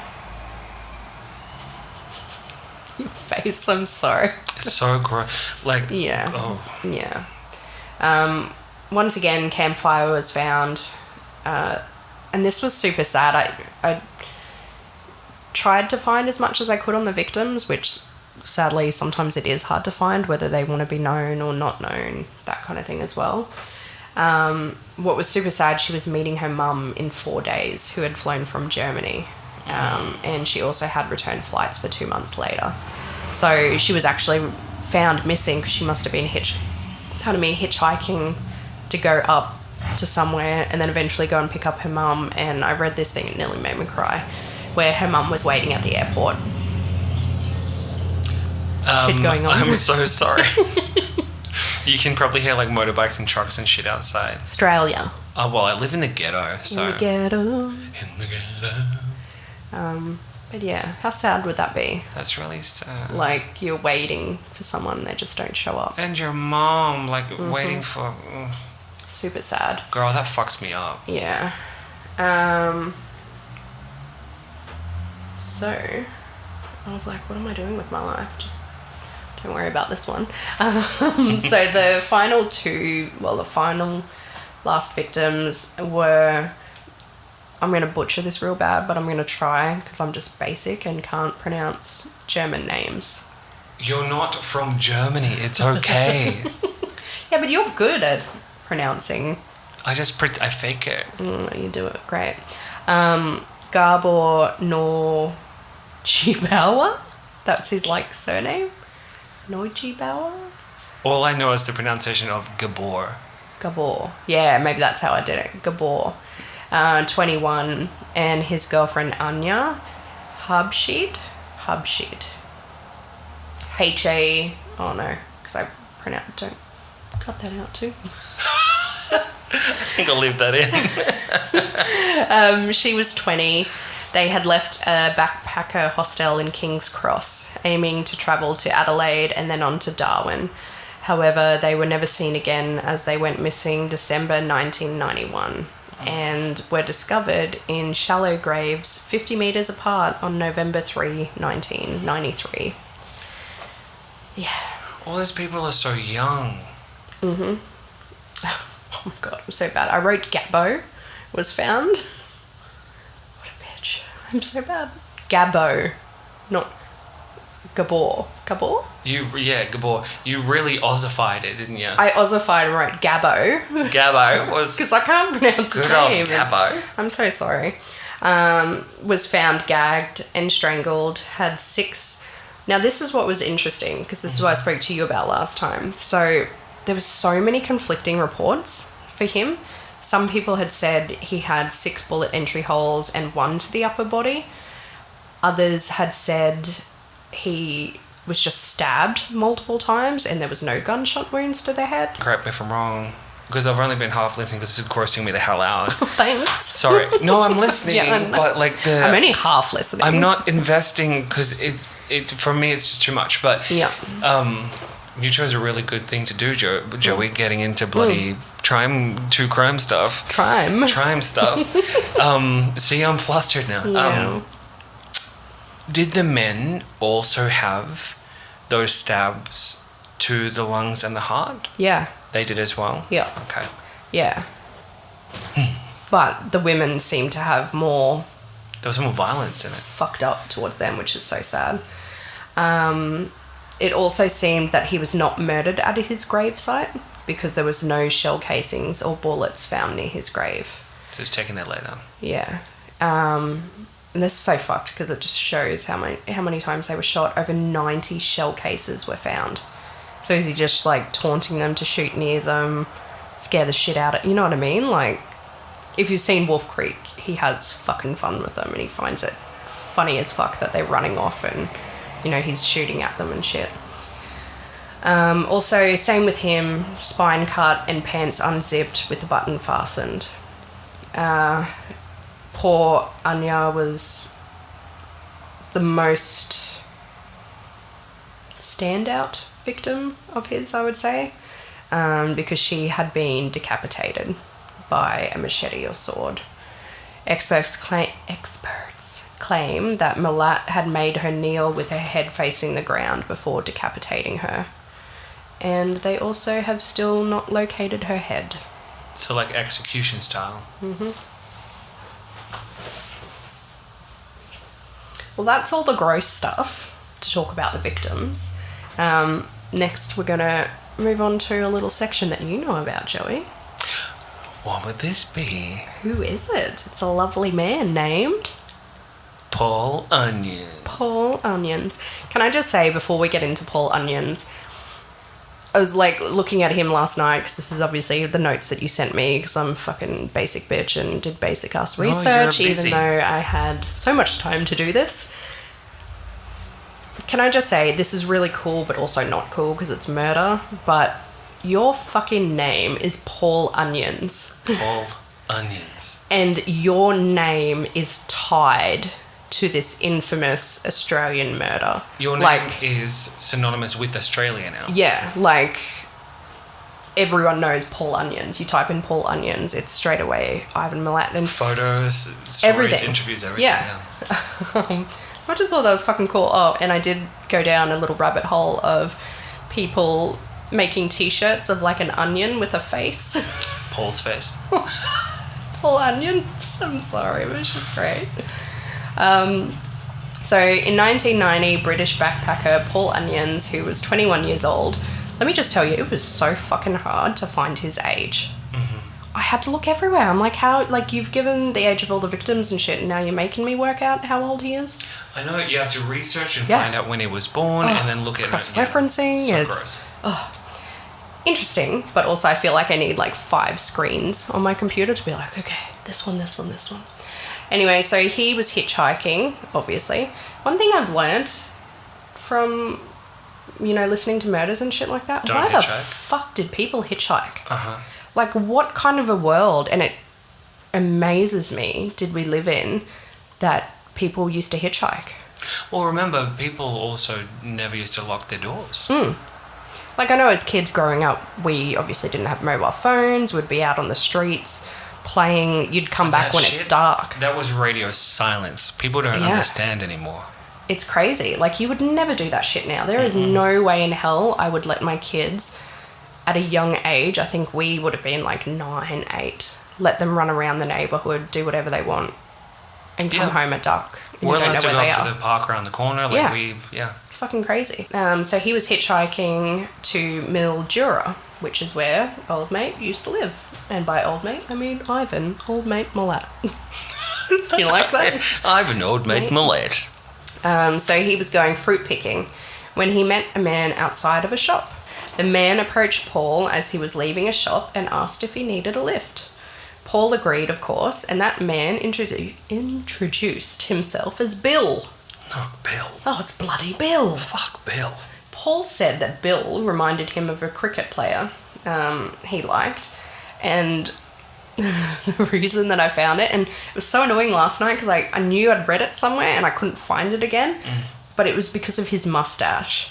Your face, I'm sorry. It's so gross. Like, yeah. Oh. Yeah. Once again, campfire was found, and this was super sad. I tried to find as much as I could on the victims, which sadly sometimes it is hard to find, whether they want to be known or not known, that kind of thing as well. What was super sad, she was meeting her mum in 4 days, who had flown from Germany. And she also had return flights for 2 months later. So she was actually found missing because she must have been hitchhiking to go up to somewhere and then eventually go and pick up her mum. And I read this thing, it nearly made me cry, where her mum was waiting at the airport. Shit going on. I'm so sorry. You can probably hear like motorbikes and trucks and shit outside. Australia. Oh, well, I live in the ghetto, so... In the ghetto. In the ghetto. But yeah, how sad would that be? That's really sad. Like, you're waiting for someone, they just don't show up. And your mom, like, waiting for... Super sad. Girl, that fucks me up. Yeah. So, I was like, what am I doing with my life? Just don't worry about this one. So the final last victims were... I'm going to butcher this real bad, but I'm going to try because I'm just basic and can't pronounce German names. You're not from Germany. It's okay. Yeah, but you're good at pronouncing. I fake it. You do it great. Gabor Neugebauer? That's his, like, surname? Neugebauer? All I know is the pronunciation of Gabor. Gabor. Yeah, maybe that's how I did it. Gabor. 21, and his girlfriend Anya Habshid. H-A... Oh, no, because I don't cut that out too. I think I'll leave that in. She was 20. They had left a backpacker hostel in King's Cross, aiming to travel to Adelaide and then on to Darwin. However, they were never seen again as they went missing December 1991 and were discovered in shallow graves 50 metres apart on November 3, 1993. Yeah. All these people are so young. Mm-hmm. Oh my god, I'm so bad. I wrote Gabbo was found. What a bitch. I'm so bad. Gabbo, not Gabor. Gabor? Gabor. You really Aussified it, didn't you? I Aussified and wrote Gabbo. Gabbo was... Because I can't pronounce his name. Good old Gabbo. I'm so sorry. Was found gagged and strangled, had 6... Now, this is what was interesting, because this is what I spoke to you about last time. So, there was so many conflicting reports for him. Some people had said he had 6 bullet entry holes and 1 to the upper body. Others had said he was just stabbed multiple times and there was no gunshot wounds to the head. Correct me if I'm wrong. Because I've only been half listening because this is grossing me the hell out. Thanks. Sorry. No, I'm listening, but like I'm only half listening. I'm not investing because it for me it's just too much. But yeah. You chose a really good thing to do, Joey, getting into bloody true crime stuff. Trime stuff. See, I'm flustered now. Yeah. Did the men also have those stabs to the lungs and the heart? Yeah. They did as well? Yeah. Okay. Yeah. But the women seem to have more... There was more violence in it. Fucked up towards them, which is so sad. It also seemed that he was not murdered at his gravesite because there was no shell casings or bullets found near his grave. So he was taken there later. Yeah. And this is so fucked because it just shows how many times they were shot. Over 90 shell cases were found. So is he just like taunting them to shoot near them, scare the shit out of... You know what I mean? Like, if you've seen Wolf Creek, he has fucking fun with them and he finds it funny as fuck that they're running off and, you know, he's shooting at them and shit. Also, same with him, spine cut and pants unzipped with the button fastened. Poor Anya was the most standout victim of his, I would say, because she had been decapitated by a machete or sword. Experts claim that Milat had made her kneel with her head facing the ground before decapitating her. And they also have still not located her head. So like execution style. Mm-hmm. Well, that's all the gross stuff to talk about the victims. Next, we're going to move on to a little section that you know about, Joey. What would this be? Who is it? It's a lovely man named... Paul Onions. Paul Onions. Can I just say, before we get into Paul Onions, I was like looking at him last night, because this is obviously the notes that you sent me, because I'm a fucking basic bitch and did basic ass research, even though I had so much time to do this. Can I just say, this is really cool, but also not cool, because it's murder, but your fucking name is Paul Onions. Paul Onions. And your name is tied to this infamous Australian murder. Your name is synonymous with Australia now. Yeah, like everyone knows Paul Onions. You type in Paul Onions, it's straight away Ivan Milat. And photos, stories, everything. Interviews, everything. Yeah. I just thought that was fucking cool. Oh, and I did go down a little rabbit hole of people making T-shirts of like an onion with a face. Paul's face. Paul Onions. I'm sorry, but it's just great. So in 1990, British backpacker Paul Onions, who was 21 years old, let me just tell you, it was so fucking hard to find his age. I had to look everywhere. I'm like, how, like, you've given the age of all the victims and shit, and now you're making me work out how old he is? I know, you have to research and find out when he was born and then look at cross-referencing. So it's gross. Interesting, but also I feel like I need like 5 screens on my computer to be like, okay, this one. Anyway, so he was hitchhiking, obviously. One thing I've learnt from, listening to murders and shit like that, why the fuck did people hitchhike? Like, what kind of a world, and it amazes me, did we live in that people used to hitchhike? Well, remember, people also never used to lock their doors. Like, I know as kids growing up, we obviously didn't have mobile phones, we'd be out on the streets playing, you'd come back when it's dark. That was radio silence. People don't understand anymore. It's crazy. Like, you would never do that shit now. There is no way in hell I would let my kids, at a young age, I think we would have been like 9, 8, let them run around the neighbourhood, do whatever they want, and come home at dark. We're allowed to go up to the park around the corner. It's fucking crazy. So he was hitchhiking to Mildura, which is where old mate used to live. And by old mate, I mean Ivan, old mate Milat. You like that? Ivan, old mate Milat. So he was going fruit picking when he met a man outside of a shop. The man approached Paul as he was leaving a shop and asked if he needed a lift. Paul agreed, of course, and that man introduced himself as Bill. Oh, Bill. Oh, it's bloody Bill. Fuck Bill. Paul said that Bill reminded him of a cricket player he liked, and the reason that I found it, and it was so annoying last night because I knew I'd read it somewhere and I couldn't find it again, but it was because of his mustache.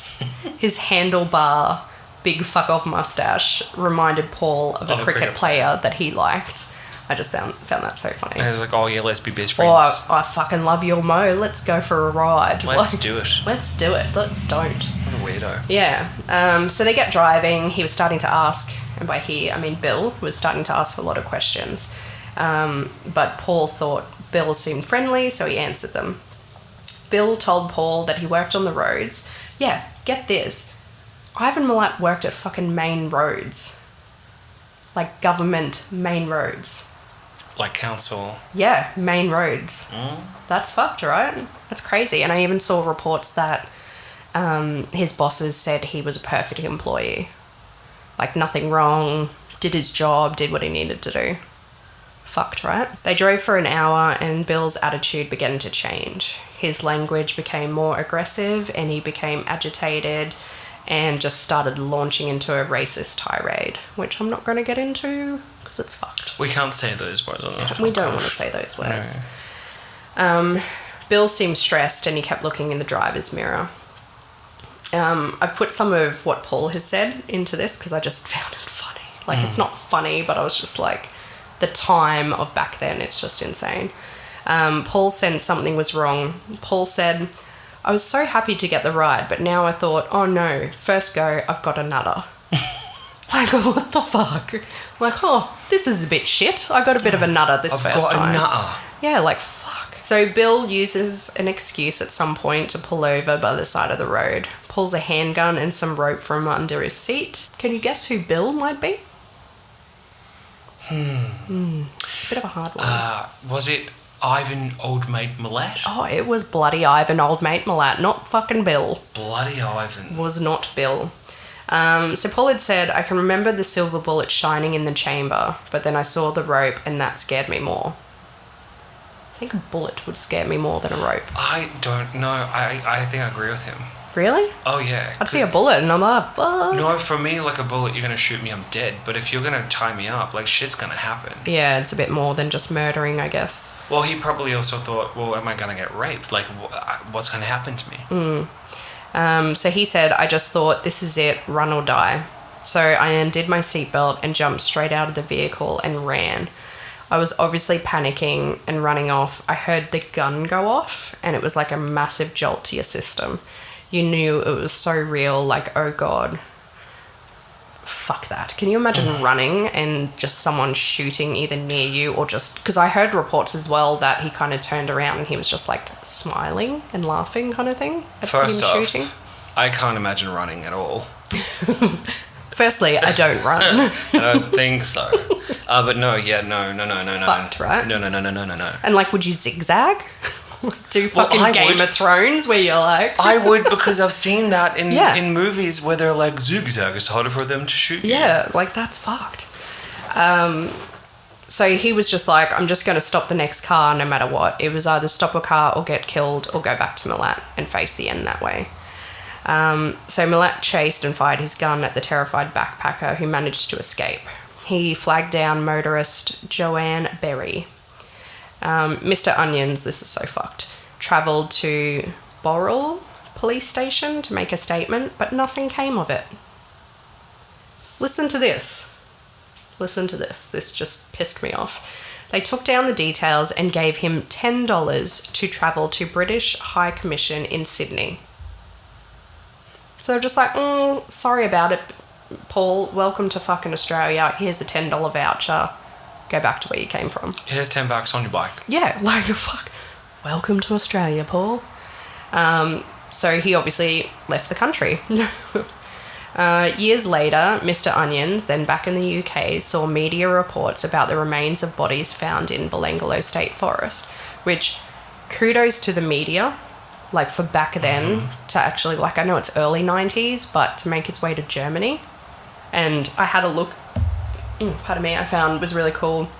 His handlebar, big fuck off mustache reminded Paul of a cricket player that he liked. I just found that so funny. And it's like, oh yeah, let's be best friends. Oh, I fucking love your Mo. Let's go for a ride. Let's do it. Let's do it. Let's don't. What a weirdo. Yeah. So they get driving. He was starting to ask, and by he, I mean Bill, was starting to ask a lot of questions. But Paul thought Bill seemed friendly, so he answered them. Bill told Paul that he worked on the roads. Yeah, get this. Ivan Milat worked at fucking main roads. Like government main roads. Like council. Yeah, main roads. That's fucked, right? That's crazy. And I even saw reports that his bosses said he was a perfect employee. Like nothing wrong, did his job, did what he needed to do. Fucked, right? They drove for an hour and Bill's attitude began to change. His language became more aggressive and he became agitated and just started launching into a racist tirade, which I'm not going to get into because it's fucked. We can't say those words. We don't want to say those words. No. Bill seemed stressed and he kept looking in the driver's mirror. I put some of what Paul has said into this because I just found it funny. Like, it's not funny, but I was just like, the time of back then, it's just insane. Paul said something was wrong. Paul said, I was so happy to get the ride, but now I thought, oh no, first go, I've got a nutter. Like, what the fuck? Like, oh, this is a bit shit. I got a bit of a nutter this first time. I've got a nutter. Yeah, like, fuck. So Bill uses an excuse at some point to pull over by the side of the road, pulls a handgun and some rope from under his seat. Can you guess who Bill might be? It's a bit of a hard one. Was it Ivan Old Mate Milat? Oh, it was bloody Ivan Old Mate Milat, not fucking Bill. Bloody Ivan. Was not Bill. So Paul had said, I can remember the silver bullet shining in the chamber, but then I saw the rope and that scared me more. I think a bullet would scare me more than a rope. I don't know. I think I agree with him. Really? Oh, yeah. I'd see a bullet and I'm like, fuck. No, for me, like a bullet, you're going to shoot me, I'm dead. But if you're going to tie me up, like, shit's going to happen. Yeah, it's a bit more than just murdering, I guess. Well, he probably also thought, well, am I going to get raped? Like, what's going to happen to me? So he said, I just thought, this is it, run or die. So I undid my seatbelt and jumped straight out of the vehicle and ran. I was obviously panicking and running off. I heard the gun go off and it was like a massive jolt to your system. You knew it was so real, like, oh God, fuck that. Can you imagine running and just someone shooting either near you or just... Because I heard reports as well that he kind of turned around and he was just like smiling and laughing kind of thing at First him off, shooting. I can't imagine running at all. Firstly, I don't run. I don't think so. But no. Fucked, right? No. And like, would you zigzag? Do fucking Game of Thrones where you're like... I would, because I've seen that in movies where they're like, zigzag is harder for them to shoot you. Yeah, like that's fucked. So he was just like, I'm just going to stop the next car no matter what. It was either stop a car or get killed or go back to Milat and face the end that way. So Milat chased and fired his gun at the terrified backpacker who managed to escape. He flagged down motorist Joanne Berry. Mr. Onions, this is so fucked, travelled to Borrell police station to make a statement, but nothing came of it. Listen to this. This just pissed me off. They took down the details and gave him $10 to travel to British High Commission in Sydney. So they're just like, sorry about it, Paul. Welcome to fucking Australia. Here's a $10 voucher. Go back to where you came from. Here's $10 on your bike. Yeah, like, fuck. Welcome to Australia, Paul. So he obviously left the country. Years later, Mr. Onions, then back in the UK, saw media reports about the remains of bodies found in Belanglo State Forest, which, kudos to the media, like, for back then to actually, like, I know it's early 90s, but to make its way to Germany. And I had a look, I found was really cool.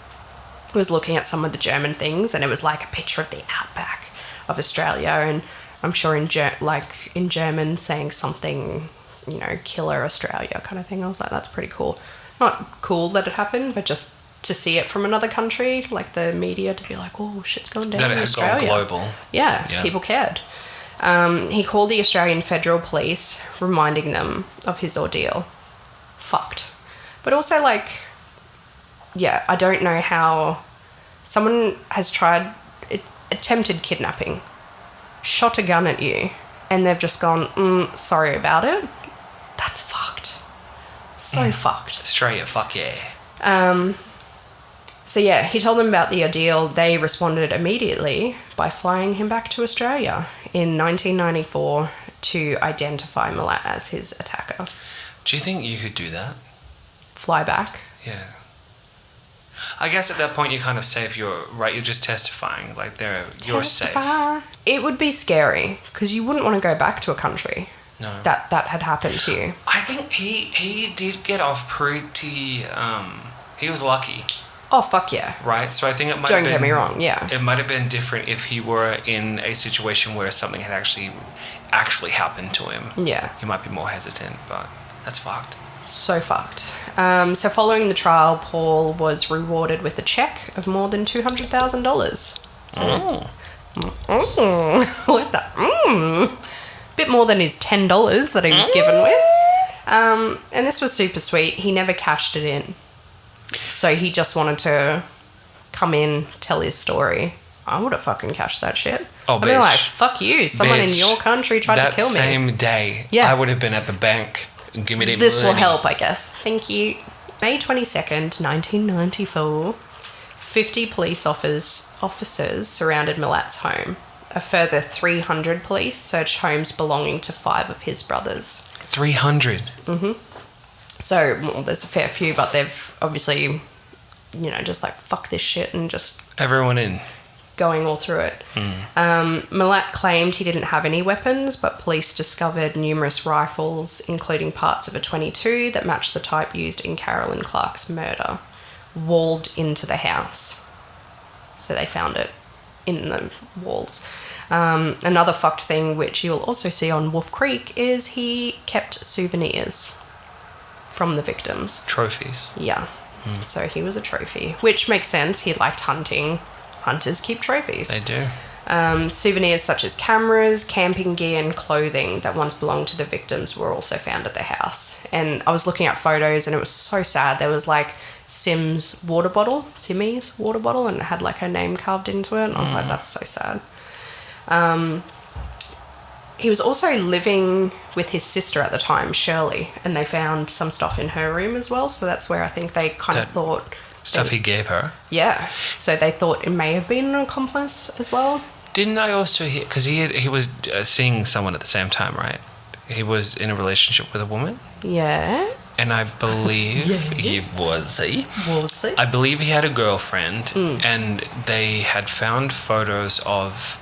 I was looking at some of the German things and it was like a picture of the outback of Australia, and I'm sure in German saying something, you know, killer Australia kind of thing. I was like, that's pretty cool. Not cool that it happened, but just to see it from another country, like the media to be like, oh, shit's gone down in Australia. That it had gone global. Yeah, people cared. He called the Australian Federal Police, reminding them of his ordeal. Fucked. But also, like, yeah, I don't know how someone has attempted kidnapping, shot a gun at you, and they've just gone, sorry about it. That's fucked. So fucked. Australia, fuck yeah. So yeah, he told them about the ordeal. They responded immediately by flying him back to Australia in 1994 to identify Milat as his attacker. Do you think you could do that? Fly back? Yeah. I guess at that point you kind of say if you're right, you're just testifying, like you're safe. It would be scary because you wouldn't want to go back to a country that had happened to you. I think he did get off pretty. He was lucky. Oh fuck yeah! Right, so I think it might. Don't get me wrong. Yeah. It might have been different if he were in a situation where something had actually happened to him. Yeah. He might be more hesitant, but that's fucked. So fucked. So following the trial, Paul was rewarded with a check of more than $200,000. So, like that. Bit more than his $10 that he was given with. And this was super sweet. He never cashed it in. So he just wanted to come in, tell his story. I would have fucking cashed that shit. Oh, I'd be like, fuck you. Someone in your country tried to kill me. That same day, I would have been at the bank. Give me this money. Will help, I guess. Thank you. May 22nd, 1994, 50 police officers surrounded Milat's home. A further 300 police searched homes belonging to 5 of his brothers. 300? Mm-hmm. So, well, there's a fair few, but they've obviously, just like, fuck this shit and just... Everyone in. Going all through it. Milat claimed he didn't have any weapons, but police discovered numerous rifles, including parts of a .22 that matched the type used in Carolyn Clark's murder, walled into the house. So they found it in the walls. Another fucked thing, which you'll also see on Wolf Creek, is he kept souvenirs from the victims. Trophies. Yeah. So he was a trophy, which makes sense. He liked hunting. Hunters keep trophies. They do. Souvenirs such as cameras, camping gear, and clothing that once belonged to the victims were also found at their house. And I was looking at photos, and it was so sad. There was like Simmy's water bottle, and it had like her name carved into it. And I was like, that's so sad. He was also living with his sister at the time, Shirley, and they found some stuff in her room as well. So that's where I think they kind of thought... Stuff he gave her? Yeah. So they thought it may have been an accomplice as well. Didn't I also hear... Because he was seeing someone at the same time, right? He was in a relationship with a woman? Yeah. And I believe Was he? I believe he had a girlfriend, and they had found photos of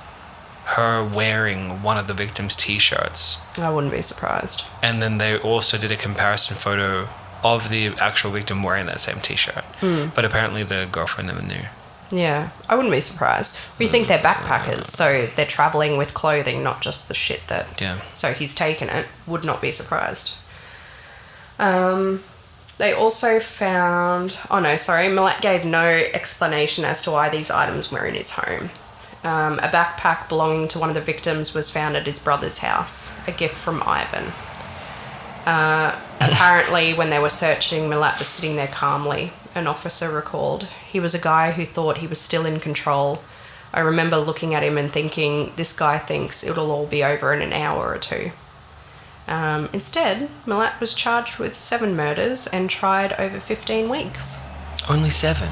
her wearing one of the victim's t-shirts. I wouldn't be surprised. And then they also did a comparison photo of the actual victim wearing that same t-shirt. But apparently the girlfriend never knew. Yeah, I wouldn't be surprised. We think they're backpackers, so they're travelling with clothing, not just the shit that... Yeah. So he's taken it. Would not be surprised. They also found... Oh, no, sorry. Milat gave no explanation as to why these items were in his home. A backpack belonging to one of the victims was found at his brother's house, a gift from Ivan. Apparently, when they were searching, Milat was sitting there calmly, an officer recalled. He was a guy who thought he was still in control. I remember looking at him and thinking, this guy thinks it'll all be over in an hour or two. Instead, Milat was charged with 7 murders and tried over 15 weeks. Only 7?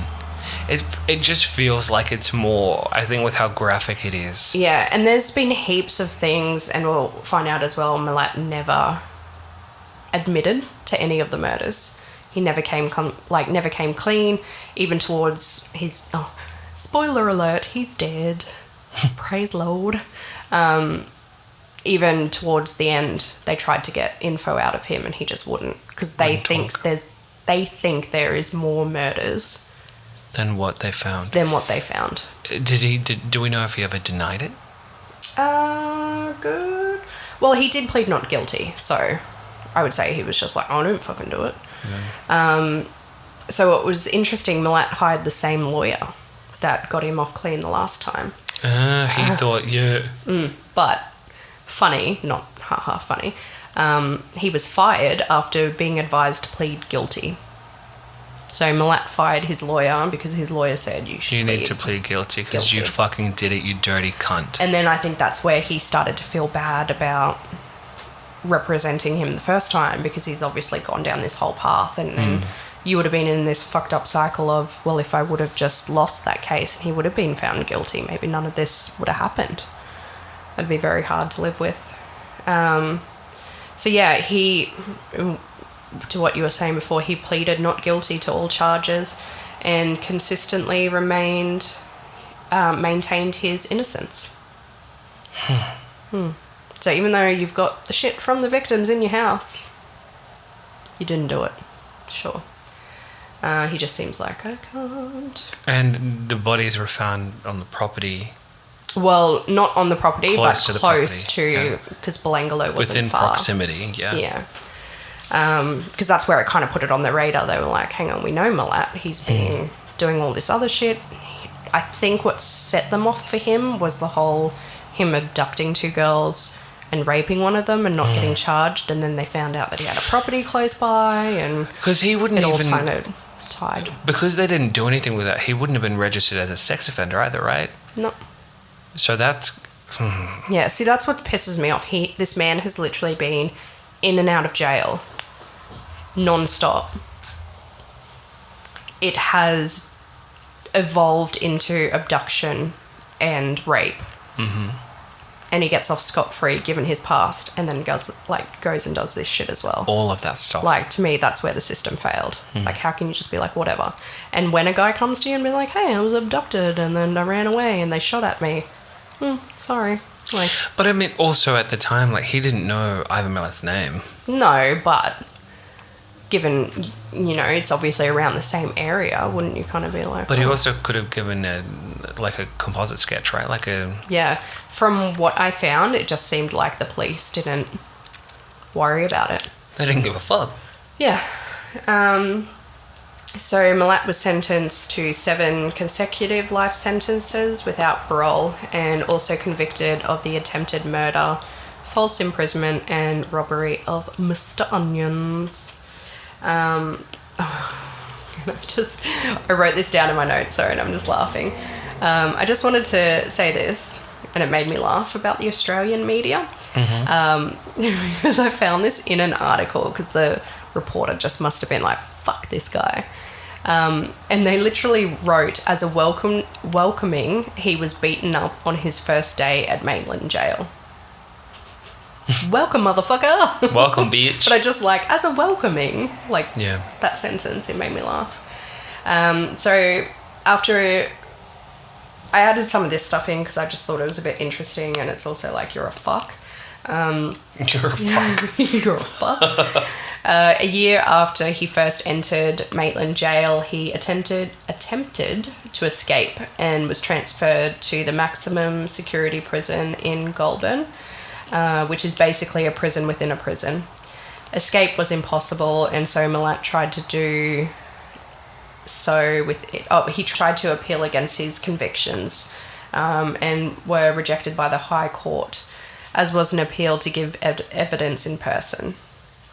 It just feels like it's more, I think, with how graphic it is. Yeah, and there's been heaps of things, and we'll find out as well, Milat never admitted to any of the murders. He never came clean, even towards his... Oh, spoiler alert, he's dead. Praise Lord. Even towards the end, they tried to get info out of him, and he just wouldn't, because they think there is more murders than what they found. Do we know if he ever denied it? Good. Well, he did plead not guilty, so I would say he was just like, I don't fucking do it. Yeah. So it was interesting, Milat hired the same lawyer that got him off clean the last time. He thought, yeah. But funny, not haha funny, he was fired after being advised to plead guilty. So Milat fired his lawyer because his lawyer said you need to plead guilty because you fucking did it, you dirty cunt. And then I think that's where he started to feel bad about representing him the first time, because he's obviously gone down this whole path, and you would have been in this fucked up cycle of, well, if I would have just lost that case and he would have been found guilty, maybe none of this would have happened. It'd be very hard to live with. So yeah, he... to what you were saying before, he pleaded not guilty to all charges and consistently maintained his innocence. So even though you've got the shit from the victims in your house, you didn't do it. Sure. He just seems like, I can't. And the bodies were found on the property? Well, not on the property, close but to close to, because Belanglo wasn't within far. proximity, yeah. Yeah. Because that's where it kind of put it on their radar. They were like, hang on, we know Milat. He's been doing all this other shit. I think what set them off for him was the whole him abducting 2 girls and raping one of them and not getting charged, and then they found out that he had a property close by, and because he wouldn't all even kind of tied. Because they didn't do anything with that, he wouldn't have been registered as a sex offender either, right? No. So that's... Yeah, see, that's what pisses me off. This man has literally been in and out of jail non-stop. It has evolved into abduction and rape. And he gets off scot-free given his past, and then goes and does this shit as well. All of that stuff. Like, to me, that's where the system failed. Like, how can you just be like, whatever? And when a guy comes to you and be like, hey, I was abducted and then I ran away and they shot at me. Sorry. Like, but I mean, also at the time, like, he didn't know Ivan Milat's name. No, but given, it's obviously around the same area, wouldn't you kind of be like... But he also could have given a composite sketch, right? Yeah. From what I found, it just seemed like the police didn't worry about it. They didn't give a fuck. Yeah. So Milat was sentenced to 7 consecutive life sentences without parole, and also convicted of the attempted murder, false imprisonment, and robbery of Mr. Onions. I wrote this down in my notes, sorry, and I'm just laughing. I just wanted to say this, and it made me laugh, about the Australian media. Because I found this in an article, because the reporter just must have been like, fuck this guy. And they literally wrote, as a welcoming, he was beaten up on his first day at Maitland Jail. Welcome, motherfucker. Welcome, bitch. But I just as a welcoming, that sentence, it made me laugh. So after I added some of this stuff in because I just thought it was a bit interesting, and it's also you're a fuck. You're a fuck. You're a fuck. A year after he first entered Maitland Jail, he attempted to escape and was transferred to the maximum security prison in Goulburn, which is basically a prison within a prison. Escape was impossible, and so Milat tried to do so with it. He tried to appeal against his convictions, and were rejected by the High Court, as was an appeal to give evidence in person.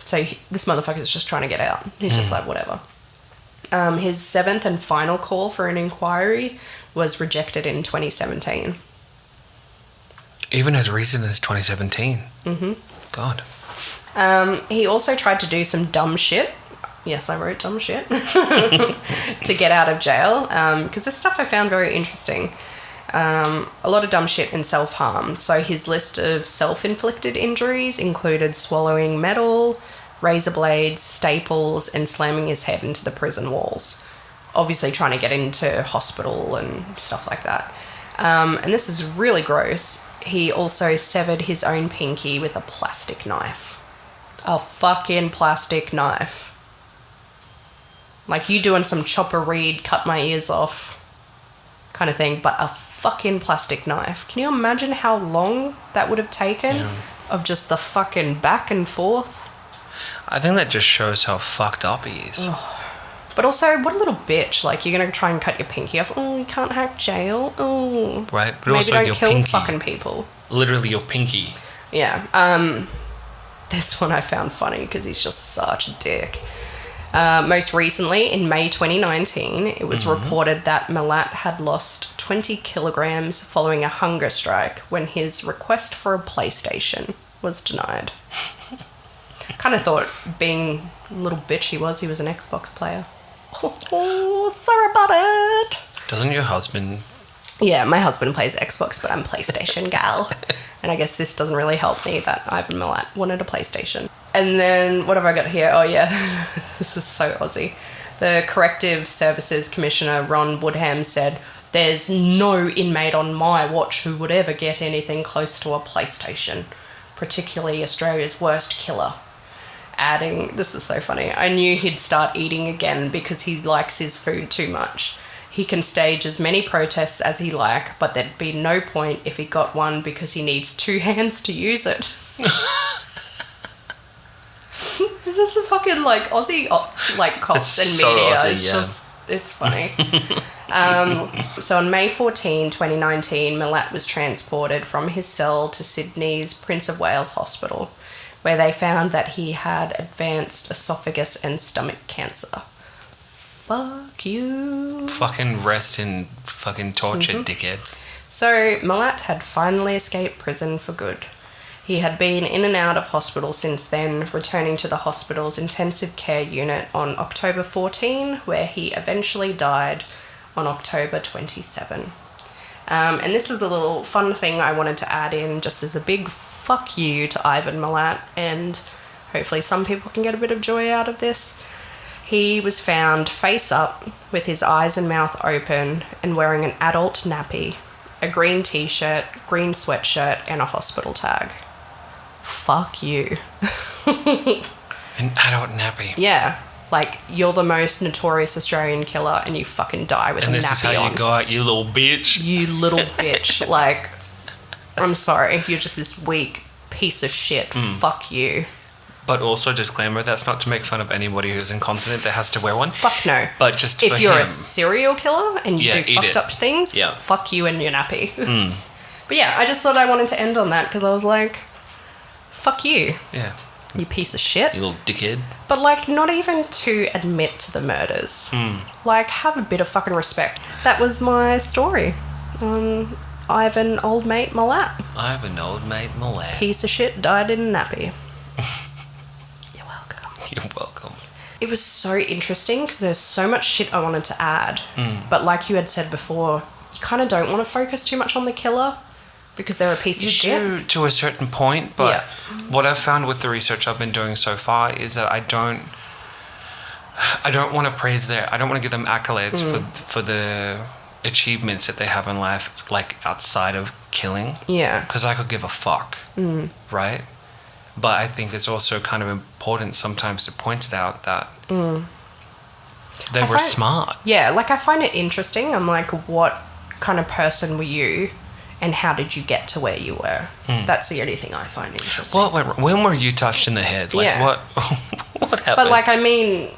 So this motherfucker's just trying to get out. He's just whatever. His 7th and final call for an inquiry was rejected in 2017. Even as recent as 2017? Mm-hmm. God. He also tried to do some dumb shit. Yes, I wrote dumb shit. To get out of jail. Because this stuff I found very interesting. A lot of dumb shit and self-harm. So his list of self-inflicted injuries included swallowing metal, razor blades, staples, and slamming his head into the prison walls. Obviously trying to get into hospital and stuff like that. And this is really gross. He also severed his own pinky with a plastic knife. A fucking plastic knife. You doing some chopper read, cut my ears off kind of thing, but a fucking plastic knife. Can you imagine how long that would have taken? Yeah. Of just the fucking back and forth? I think that just shows how fucked up he is. Oh. But also, what a little bitch. You're going to try and cut your pinky off. Oh, you can't hack jail. Oh. Right, but maybe also don't your kill pinky. fucking people. Literally your pinky. Yeah. This one I found funny because he's just such a dick. Most recently, in May 2019, it was reported that Milat had lost 20 kilograms following a hunger strike when his request for a PlayStation was denied. Kind of thought, being a little bitch he was an Xbox player. Oh, sorry about it. Doesn't your husband... Yeah, my husband plays Xbox, but I'm PlayStation gal. And I guess this doesn't really help me that Ivan Milat wanted a PlayStation. And then, what have I got here? Oh, yeah, this is so Aussie. The Corrective Services Commissioner, Ron Woodham, said, "There's no inmate on my watch who would ever get anything close to a PlayStation, particularly Australia's worst killer." Adding, this is so funny, "I knew he'd start eating again because he likes his food too much. He can stage as many protests as he like, but there'd be no point if he got one because he needs 2 hands to use it." Just a fucking Aussie cops and so media. Aussie, It's funny. So on May 14, 2019, Milat was transported from his cell to Sydney's Prince of Wales Hospital, where they found that he had advanced esophagus and stomach cancer. Fuck you. Fucking rest in fucking torture, dickhead. So Milat had finally escaped prison for good. He had been in and out of hospital since then, returning to the hospital's intensive care unit on October 14, where he eventually died on October 27. And this is a little fun thing I wanted to add in just as a big fuck you to Ivan Milat, and hopefully some people can get a bit of joy out of this. He was found face up with his eyes and mouth open and wearing an adult nappy, a green t-shirt, green sweatshirt, and a hospital tag. Fuck you. An adult nappy. Yeah. Like, you're the most notorious Australian killer and you fucking die with a nappy on. And this is how you go out, you little bitch. You little bitch. Like, I'm sorry. You're just this weak piece of shit. Fuck you. But also, disclaimer, that's not to make fun of anybody who's incontinent that has to wear one. Fuck no. But just if for you're him, a serial killer and you do fucked up things, fuck you and your nappy. But yeah, I just thought I wanted to end on that because I was like, fuck you. Yeah. You piece of shit. You little dickhead. But, like, not even to admit to the murders. Like, have a bit of fucking respect. That was my story. Ivan Old Mate Milat. Ivan Old Mate Milat. Piece of shit died in a nappy. You're welcome. You're welcome. It was so interesting because there's so much shit I wanted to add. But like you had said before, you kind of don't want to focus too much on the killer because they're a piece of shit. You do to a certain point, but what I've found with the research I've been doing so far is that I don't want to praise I don't want to give them accolades for the achievements that they have in life, like outside of killing. Yeah. Because I could give a fuck, right? But I think it's also kind of important sometimes to point it out that they were smart. Yeah, like I find it interesting. I'm like, what kind of person were you and how did you get to where you were? That's the only thing I find interesting. When were you touched in the head? Like what happened? But like, I mean,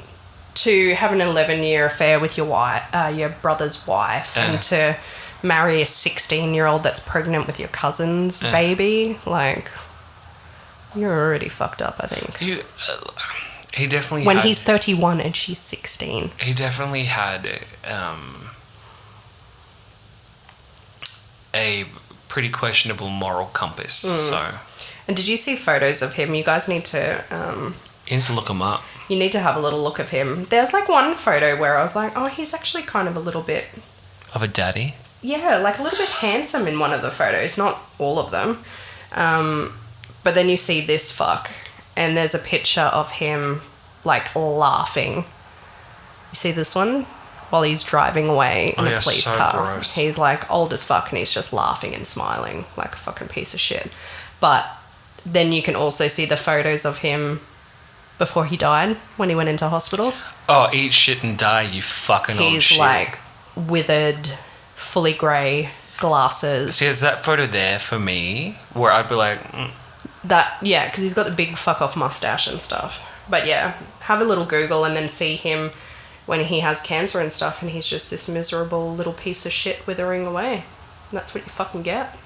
to have an 11-year affair with your wife, your brother's wife, and to marry a 16-year-old that's pregnant with your cousin's baby, like, you're already fucked up, I think. He definitely when he's 31 and she's 16. He definitely had a pretty questionable moral compass. So. And did you see photos of him? You guys need to... you need to look him up. You need to have a little look of him. There's like one photo where I was like, oh, he's actually kind of a little bit... Of a daddy? Yeah, like a little bit handsome in one of the photos. Not all of them. But then you see this fuck. And there's a picture of him like laughing. You see this one? While he's driving away in a police car. Gross. He's like old as fuck and he's just laughing and smiling like a fucking piece of shit. But then you can also see the photos of him before he died, when he went into hospital. Oh, eat shit and die, you fucking old shit. He's like withered, fully grey, glasses. See, is that photo there for me where I'd be like... Yeah, because he's got the big fuck off mustache and stuff. But yeah, have a little Google and then see him when he has cancer and stuff and he's just this miserable little piece of shit withering away. That's what you fucking get.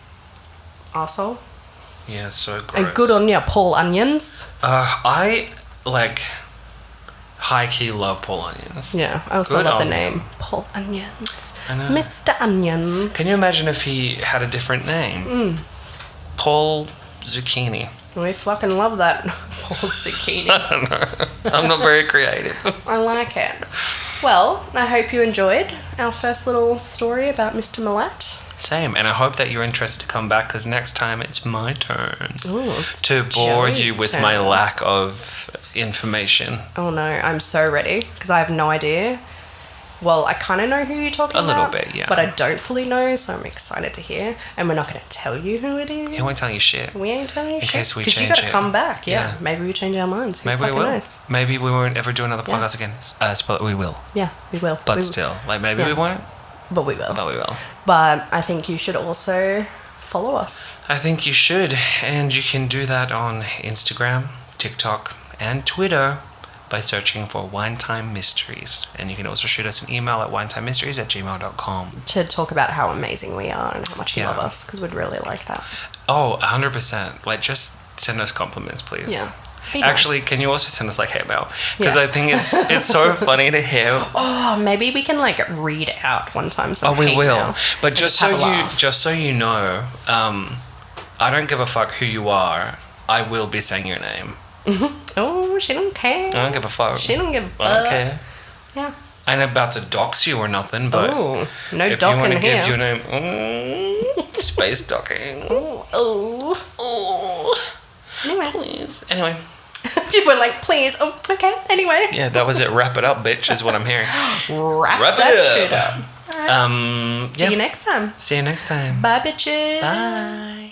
Arsehole. Yeah, so gross. And good on ya, Paul Onions. I, like, high-key love Paul Onions. Yeah, I also love the name. Paul Onions. I know. Mr. Onions. Can you imagine if he had a different name? Paul Zucchini. We fucking love that. Paul Zucchini. I don't know. I'm not very creative. I like it. Well, I hope you enjoyed our first little story about Mr. Milat. Same, and I hope that you're interested to come back because next time it's my turn it's to bore you with my lack of information. Oh no, I'm so ready because I have no idea. Well, I kind of know who you're talking about. A little bit, yeah. But I don't fully know, so I'm excited to hear. And we're not going to tell you who it is. He won't tell you shit. We ain't telling you shit. In case we change it. Because you got to come back, yeah. Maybe we change our minds. Maybe we will. Maybe we won't ever do another podcast again. We will. Yeah, we will. But still, like maybe we won't. But we will. But we will. But I think you should also follow us. I think you should. And you can do that on Instagram, TikTok, and Twitter by searching for Wine Time Mysteries. And you can also shoot us an email at winetimemysteries@gmail.com. To talk about how amazing we are and how much you love us, because we'd really like that. Oh, 100%. Like, just send us compliments, please. Yeah. Actually, can you also send us like hate mail? Because I think it's so funny to hear. Oh, maybe we can like read out one time some we will. Mail but just so you know, I don't give a fuck who you are. I will be saying your name. Oh, she don't care. I don't give a fuck. She don't give a fuck. I don't care. Yeah. I ain't about to dox you or nothing, but no if you want to give your name, space docking. Anyway, please. Anyway. We're like, please. Oh, okay. Anyway. Yeah, that was it. Wrap it up, bitch, is what I'm hearing. Wrap that shit up. All right. See you next time. See you next time. Bye, bitches. Bye.